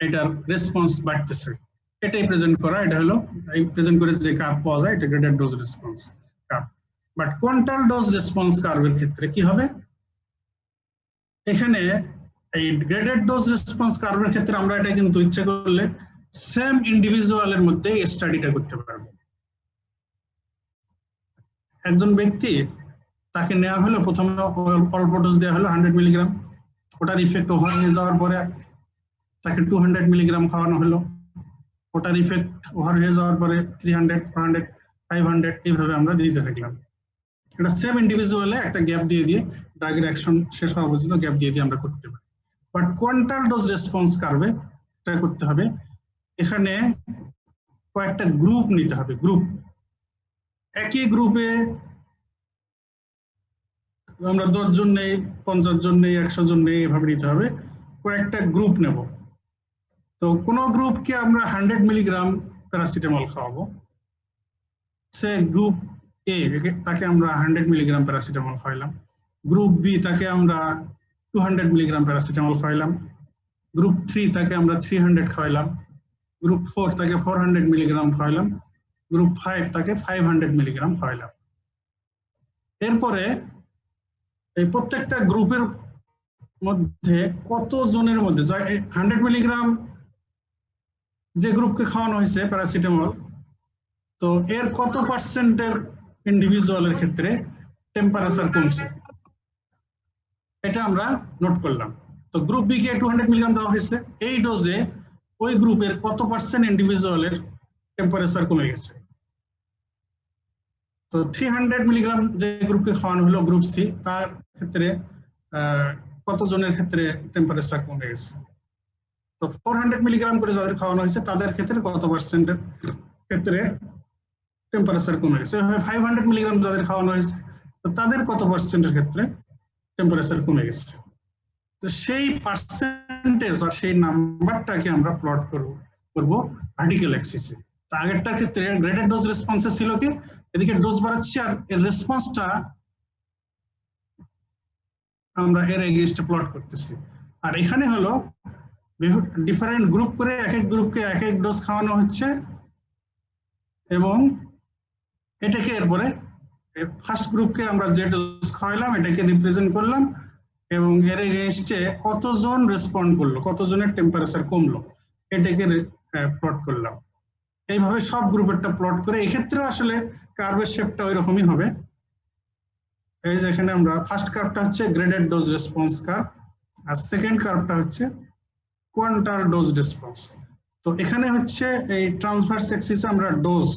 এটার রেসপন্স বাড়তেছে এটাই প্রেজেন্ট করা এটা হলো এই প্রেজেন্ট করে যে কার্ভ পাওয়া যায় এটা graded dose response curve but quantal dose response কার্ভের ক্ষেত্রে কি হবে এখানে এই গ্রেডেড ডোজ রেসপন্স কার্ভের ক্ষেত্রে আমরা এটা কিন্তু ইচ্ছে করলে সেম ইন্ডিভিজুয়ালের মধ্যে স্টাডিটা করতে পারবো একজন ব্যক্তি তাকে নেওয়া হলো প্রথমে অল্প ডোজ দেওয়া হলো 100 মিলিগ্রাম ওটার ইফেক্ট ওভার হয়ে যাওয়ার পরে তাকে 200 মিলিগ্রাম খাওয়ানো হলো ওটার ইফেক্ট ওভার হয়ে যাওয়ার পরে 300 400 500 এইভাবে আমরা দিতে থাকলাম এটা সেম ইন্ডিভিজুয়ালে একটা গ্যাপ দিয়ে ড্রাগের অ্যাকশন শেষ হওয়া পর্যন্ত গ্যাপ দিয়ে আমরা করতে পারি বাট কোয়ান্টাল ডোজ রেসপন্স কার্ভে এটা করতে হবে এখানে কয়েকটা গ্রুপ নিতে হবে গ্রুপ একই গ্রুপে আমরা 10 জন নেই 50 জন নেই 100 জন নেই এভাবে নিতে হবে কয়েকটা গ্রুপ নেব তো কোন গ্রুপকে আমরা 100 মিলিগ্রাম প্যারাসিটামল খাওয়াবো সে গ্রুপ এ তাকে আমরা 100 মিলিগ্রাম প্যারাসিটামল খাওয়াইলাম গ্রুপ বি তাকে আমরা 200 মিলিগ্রাম প্যারাসিটামল খাওয়াইলাম গ্রুপ 3 তাকে আমরা 300 খাওয়াইলাম গ্রুপ 4 তাকে 400 মিলিগ্রাম খাওয়াইলাম গ্রুপ 5 তাকে 500 মিলিগ্রাম খাওয়াইলাম এরপরে এই প্রত্যেকটা গ্রুপের মধ্যে কত জনের মধ্যে 100 মিলিগ্রাম যে গ্রুপকে খাওয়ানো হয়েছে প্যারাসিটামল তো এর কত পার্সেন্টের ইন্ডিভিজুয়ালের ক্ষেত্রে টেম্পারেচার কমছে এটা আমরা নোট করলাম তো গ্রুপ বি কে 200 মিলিগ্রাম দেওয়া হয়েছে এই ডোজে ওই গ্রুপের কত পার্সেন্ট ইন্ডিভিজুয়ালের টেম্পারেচার কমে গেছে তো 300 মিলিগ্রাম যে গ্রুপকে খাওয়ানো হলো গ্রুপ সি তার ক্ষেত্রে কত জনের ক্ষেত্রে টেম্পারেচার কমে গেছে তো 400 মিলিগ্রাম করে যাদের খাওয়ানো হয়েছে তাদের ক্ষেত্রে কত পার্সেন্টের ক্ষেত্রে টেম্পারেচার কমে গেছে 500 মিলিগ্রাম যাদের খাওয়ানো হয়েছে তো তাদের কত পার্সেন্টের ক্ষেত্রে টেম্পারেচার কমে গেছে তো সেই পার্সেন্টেজ আর সেই নাম্বারটাকে আমরা প্লট করব ভার্টিক্যাল অ্যাক্সিসে তো আগেরটার ক্ষেত্রে গ্রেডেড ডোজ রেসপন্সে ছিল কি এদিকে ডোজ বাড়াচ্ছি আর এর রেসপন্সটা আমরা এর এগেইনস্টে প্লট করতেছি আর এখানে হলো ডিফারেন্ট গ্রুপ করে এক এক গ্রুপকে এক এক ডোজ খাওয়ানো হচ্ছে এবং এটাকে এরপরে ফার্স্ট গ্রুপকে আমরা যে ডোজ খাওয়াইলাম এটাকে রিপ্রেজেন্ট করলাম এবং এর এগেইনস্টে কতজন রেসপন্ড করলো কতজনের টেম্পারেচার কমলো এটাকে প্লট করলাম এইভাবে সব গ্রুপেরটা প্লট করে এক্ষেত্রে আসলে কার্ভের শেপটা ওই রকমই হবে এই যে এখানে আমরা ফার্স্ট কার্ভটা হচ্ছে গ্রেডেড ডোজ রেসপন্স কার্ভ আর সেকেন্ড কার্ভটা হচ্ছে কোয়ান্টাল ডোজ রেসপন্স তো এখানে হচ্ছে এই ট্রান্সভার্স অ্যাক্সিসে আমরা ডোজ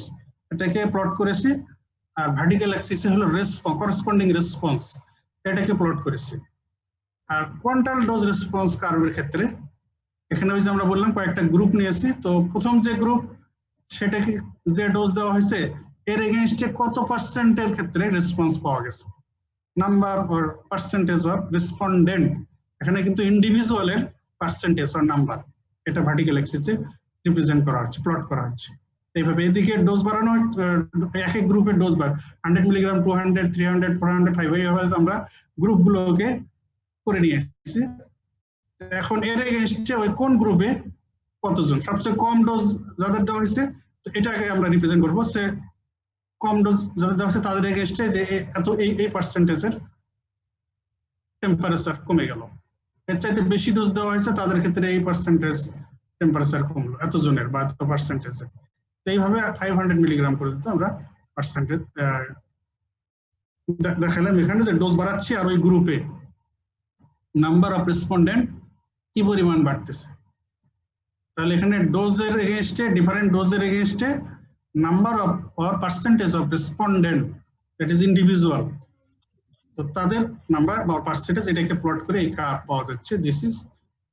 এটাকে প্লট করেছি, আর ভার্টিক্যাল অ্যাক্সিসে হলো করেসপন্ডিং রেসপন্স এটাকে প্লট করেছি। আর কোয়ান্টাল ডোজ রেসপন্স কার্ভের ক্ষেত্রে এখানে ওই যে আমরা বললাম কয়েকটা গ্রুপ নিয়েছি। তো প্রথম যে গ্রুপ সেটাকে যে ডোজ দেওয়া হয়েছে এর এগেইনস্টে কত পার্সেন্টের ক্ষেত্রে রেসপন্স পাওয়া গেছে, number or percentage of respondent, এখানে কিন্তু ইন্ডিভিজুয়ালের পার্সেন্টেজ অর নাম্বার এটা ভার্টিক্যাল অ্যাক্সিসে রিপ্রেজেন্ট করা হচ্ছে, প্লট করা হচ্ছে। এইভাবে এদিকে ডোজ বাড়ানো এক এক গ্রুপের ডোজ বাড় 100 মিলিগ্রাম, 200, 300, 400, 500 এইভাবে আমরা গ্রুপগুলোকে করে নিয়ে এসেছি। এখন এর এগেইনস্টে ওই কোন গ্রুপে কতজন সবচেয়ে কম ডোজ যাদের দেওয়া হয়েছে তো এটাকে আমরা রিপ্রেজেন্ট করবো। সে কম ডোজ যাদের দেওয়া হয়েছে তাদের এগেইনস্টে যে এত এই পার্সেন্টেজের টেম্পারেচার কমে গেল, এর চাইতে বেশি ডোজ দেওয়া হয়েছে তাদের ক্ষেত্রে এই পার্সেন্টেজ টেম্পারেচার কমলো এতজনের বা এত পার্সেন্টেজের। তো এইভাবে 500 মিলিগ্রাম পর্যন্ত আমরা পার্সেন্টেজ দেখালাম এখানে যে ডোজ বাড়াচ্ছি আর ওই গ্রুপে নাম্বার অফ রেসপন্ডেন্ট কি পরিমাণ বাড়তেছে। তাহলে এখানে ডোজের এগেইনস্টে ডিফারেন্ট ডোজের এগেইনস্টে number of or percentage of respondent that is individual, তো তাদের নাম্বার বা পার্সেন্টেজ এটাকে প্লট করে এই কার্ভ পাওয়া যাচ্ছে। This is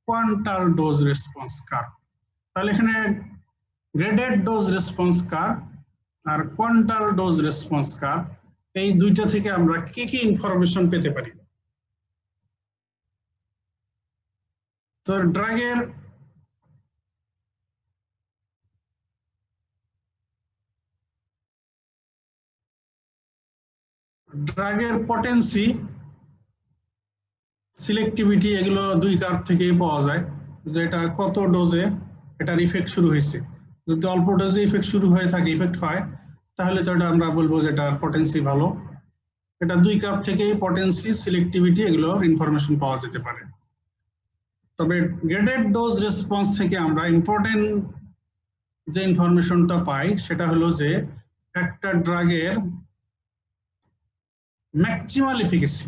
quantal dose response curve. তাহলে এখানে গ্রেডেড ডোজ রেসপন্স কার্ভ আর কোয়ান্টাল ডোজ রেসপন্স কার্ভ এই দুইটা থেকে আমরা কি কি ইনফরমেশন পেতে পারি। তো ড্রাগের পটেন্সি, সিলেক্টিভিটি এগুলো দুই কার্ভ থেকেই পাওয়া যায়, যে এটা কত ডোজে এটার ইফেক্ট শুরু হয়েছে। যদি অল্প ডোজে ইফেক্ট শুরু হয়ে থাকে, ইফেক্ট হয়, তাহলে তো এটা আমরা বলবো যে এটার পটেন্সি ভালো। এটা দুই কার্ভ থেকেই পটেন্সি, সিলেক্টিভিটি এগুলোর ইনফরমেশন পাওয়া যেতে পারে। তবে গ্রেডেড ডোজ রেসপন্স থেকে আমরা ইম্পর্টেন্ট যে ইনফরমেশনটা পাই সেটা হলো যে একটা ড্রাগের ম্যাক্সিমাল এফিকেসি,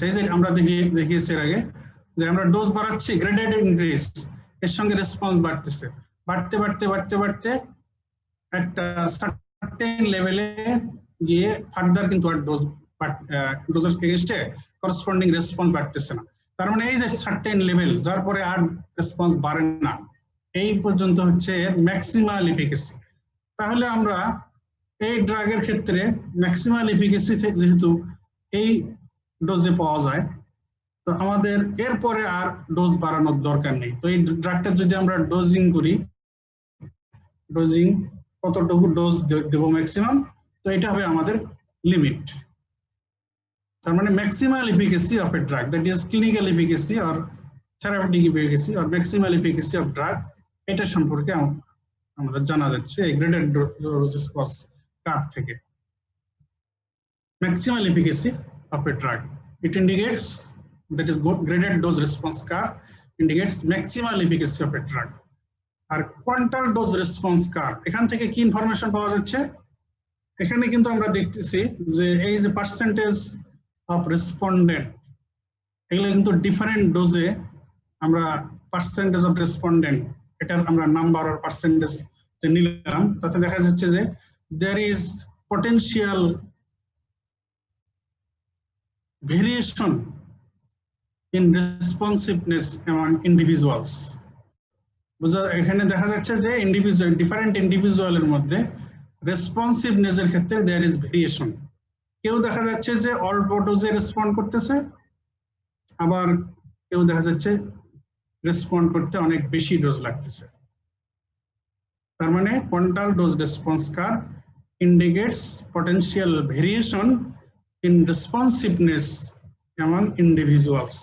এই যে আমরা দেখিয়েছি এর আগে যে আমরা ডোজ বাড়াচ্ছি, গ্রেডেড ইনক্রিজ, এর সঙ্গে রেসপন্স বাড়তেছে, বাড়তে বাড়তে বাড়তে বাড়তে একটা সার্টেন লেভেলে গিয়ে ফার্দার কিন্তু আর ডোজের এগেইনস্টে করসপন্ডিং রেসপন্স বাড়তেছে না। তার মানে এই যে সার্টেন লেভেল যার পরে আর রেসপন্স বাড়ে না, এই পর্যন্ত হচ্ছে এর ম্যাক্সিমাল এফিকেসি। তাহলে আমরা এই ড্রাগের ক্ষেত্রে ম্যাক্সিমাল এফিকেসি যেহেতু এই ডোজে পাওয়া যায়, তো আমাদের এরপরে আর ডোজ বাড়ানোর দরকার নেই। তো এই ড্রাগটা যদি আমরা ডোজিং করি, ডোজিং কতটুকু ডোজ দেবো ম্যাক্সিমাম, তো এটা হবে আমাদের লিমিট। তার মানে maximal efficacy of a drug, that is clinical efficacy or therapeutic efficacy or maximal efficacy of drug, এটা সম্পর্কে আমাদের জানা যাচ্ছে এই গ্রেডেড ডোজ রেসপন্স কার্ভ থেকে। Maximal efficacy of a drug, it indicates, that is graded dose response curve indicates maximal efficacy of a drug. আর quantal dose response curve, এখান থেকে কি ইনফরমেশন পাওয়া যাচ্ছে? এখানে কিন্তু আমরা দেখতেছি যে এই যে পার্সেন্টেজ অফ রেসপন্ডেন্ট, এগুলো কিন্তু ডিফারেন্ট ডোজে আমরা পার্সেন্টেজ অফ রেসপন্ডেন্ট এটার আমরা নাম্বার আর পার্সেন্টেজ যে নিলাম, তাতে দেখা যাচ্ছে যে there is potential variation in responsiveness among individuals. এখানে দেখা যাচ্ছে যে ডিফারেন্ট ইন্ডিভিজুয়ালের মধ্যে রেসপন্সিভনেস এর ক্ষেত্রে there is variation. কেউ দেখা যাচ্ছে যে অল্প ডোজে রেসপন্ড করতেছে, আবার কেউ দেখা যাচ্ছে রেসপন্ড করতে অনেক বেশি ডোজ লাগতেছে। তার মানে quantal dose response curve indicates potential variation in responsiveness among individuals.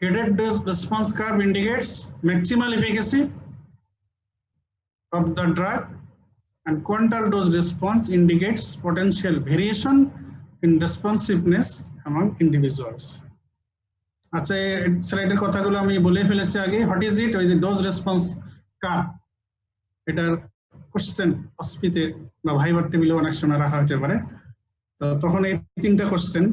Graded dose response curve indicates maximal efficacy of the drug, and quantal dose response indicates potential variation in responsiveness among individuals. আচ্ছা, স্লাইডের কথাগুলো আমি বলে ফেলেছি আগে। What is ইট? ওই যে dose response curve, এটার কোশ্চেন অস্পিতে বা ভাইবার টেবিলে অনেক সময় রাখা হতে পারে, তো তখন এই তিনটা কোশ্চেন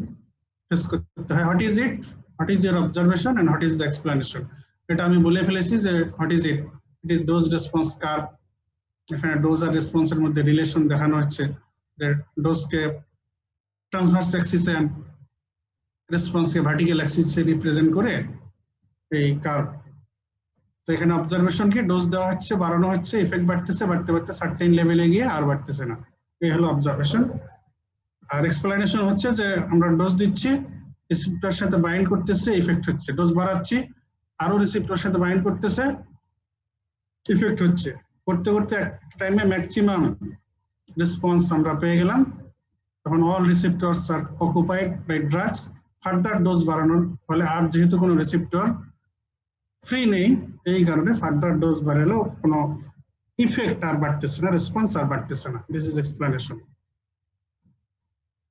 ফেস করতে হয়। What is it? What is your observation and what is the explanation. এটা আমি বলে ফেলেছি যে what is it, it is dose response curve. এখানে ডোজ আর রেসপন্সের মধ্যে রিলেশন দেখানো হচ্ছে যে ডোজকে ট্রান্সভার্স অ্যাক্সিস এন্ড রেসপন্সকে ভার্টিক্যাল অ্যাক্সিসে রিপ্রেজেন্ট করে এই কার্ভ। তো এখানে অবজারভেশন কি, ডোজ দেওয়া হচ্ছে, বাড়ানো হচ্ছে, ইফেক্ট বাড়তেছে, বাড়তে বাড়তে সার্টেন লেভেলে গিয়ে আর বাড়তেছে না, এই হলো অবজারভেশন। আর এক্সপ্লেনেশন হচ্ছে যে আমরা ডোজ দিচ্ছি, রিসিপ্টর সাথে বাইন্ড করতেছে, ইফেক্ট হচ্ছে, ডোজ বাড়াচ্ছি, আরো রিসিপ্টর সাথে বাইন্ড করতেছে, ইফেক্ট হচ্ছে, করতে করতে এক টাইমে ম্যাক্সিমাম রেসপন্স আমরা পেয়ে গেলাম। তখন all receptors are occupied by drugs. Further dose বাড়ানোর ফলে আর যেহেতু কোনো রিসিপ্টর ফ্রি নেই, এই কারণে ফার্দার ডোজ বাড়ালেও কোনো ইফেক্ট আর বাড়তেছে না, রেসপন্স আর বাড়তেছে না। This is explanation.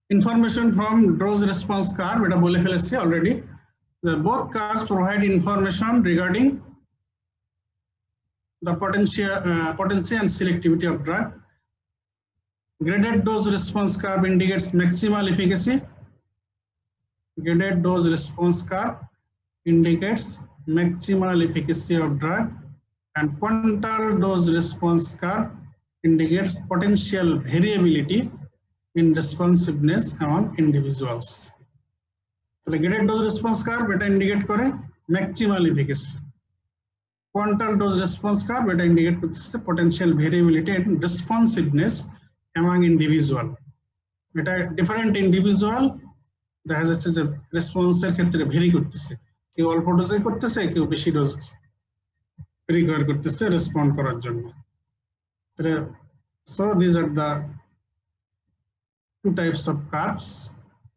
Information from dose response curve, এটা বলে ফেলেছি already. Both curves provide information regarding the potency and selectivity of drug. Graded dose response curve indicates maximal efficacy. Graded dose response curve indicates maximal efficacy of drug, and quantile dose response curve indicates potential variability in responsiveness among individuals. So the graded dose response curve এটা indicate করে maximal efficacy. Quantile dose response curve এটা indicate করতেছে potential variability and responsiveness among individual. এটা different individual দেখা যাচ্ছে যে রেসপন্সের ক্ষেত্রে very করতেছে, কেউ অল্প ডোজে করতেছে, কেউ বেশি ডোজ রিকোয়ার করতেছে রেসপন্ড করার জন্য। So these are the two types of curves,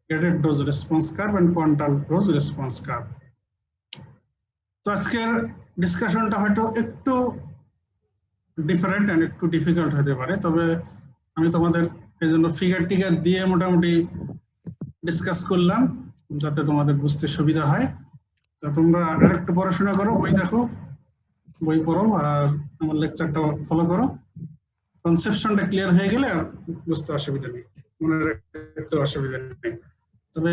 graded dose response curve and quantile dose response curve. তো আজকের ডিসকাশনটা হয়তো একটু ডিফারেন্ট এন্ড একটু ডিফিকাল্ট হতে পারে, তবে আমি তোমাদের এই জন্য ফিগার টিগার দিয়ে মোটামুটি ডিসকাস করলাম যাতে তোমাদের বুঝতে সুবিধা হয়। তা তোমরা আরেকটু পড়াশোনা করো, বই দেখো, বই পড়ো, আর আমার লেকচারটা ফলো করো। কনসেপশনটা ক্লিয়ার হয়ে গেলে আর বুঝতে অসুবিধা নেই, মনে রাখতে অসুবিধা নেই। তবে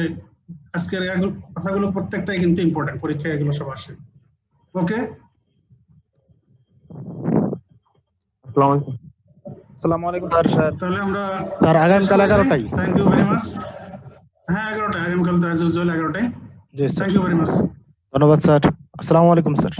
আজকের কথাগুলো প্রত্যেকটাই কিন্তু ইম্পর্টেন্ট, পরীক্ষায় এগুলো সব আসে। ওকে, আসসালামু আলাইকুম স্যার। তাহলে আমরা স্যার আগামীকাল 11টায়। Thank you very much. হ্যাঁ 11টায়, আগামীকাল তো অ্যাজ ইউজুয়াল 11টায়। জি sir, thank you very much. ধন্যবাদ স্যার। আসসালামু আলাইকুম স্যার।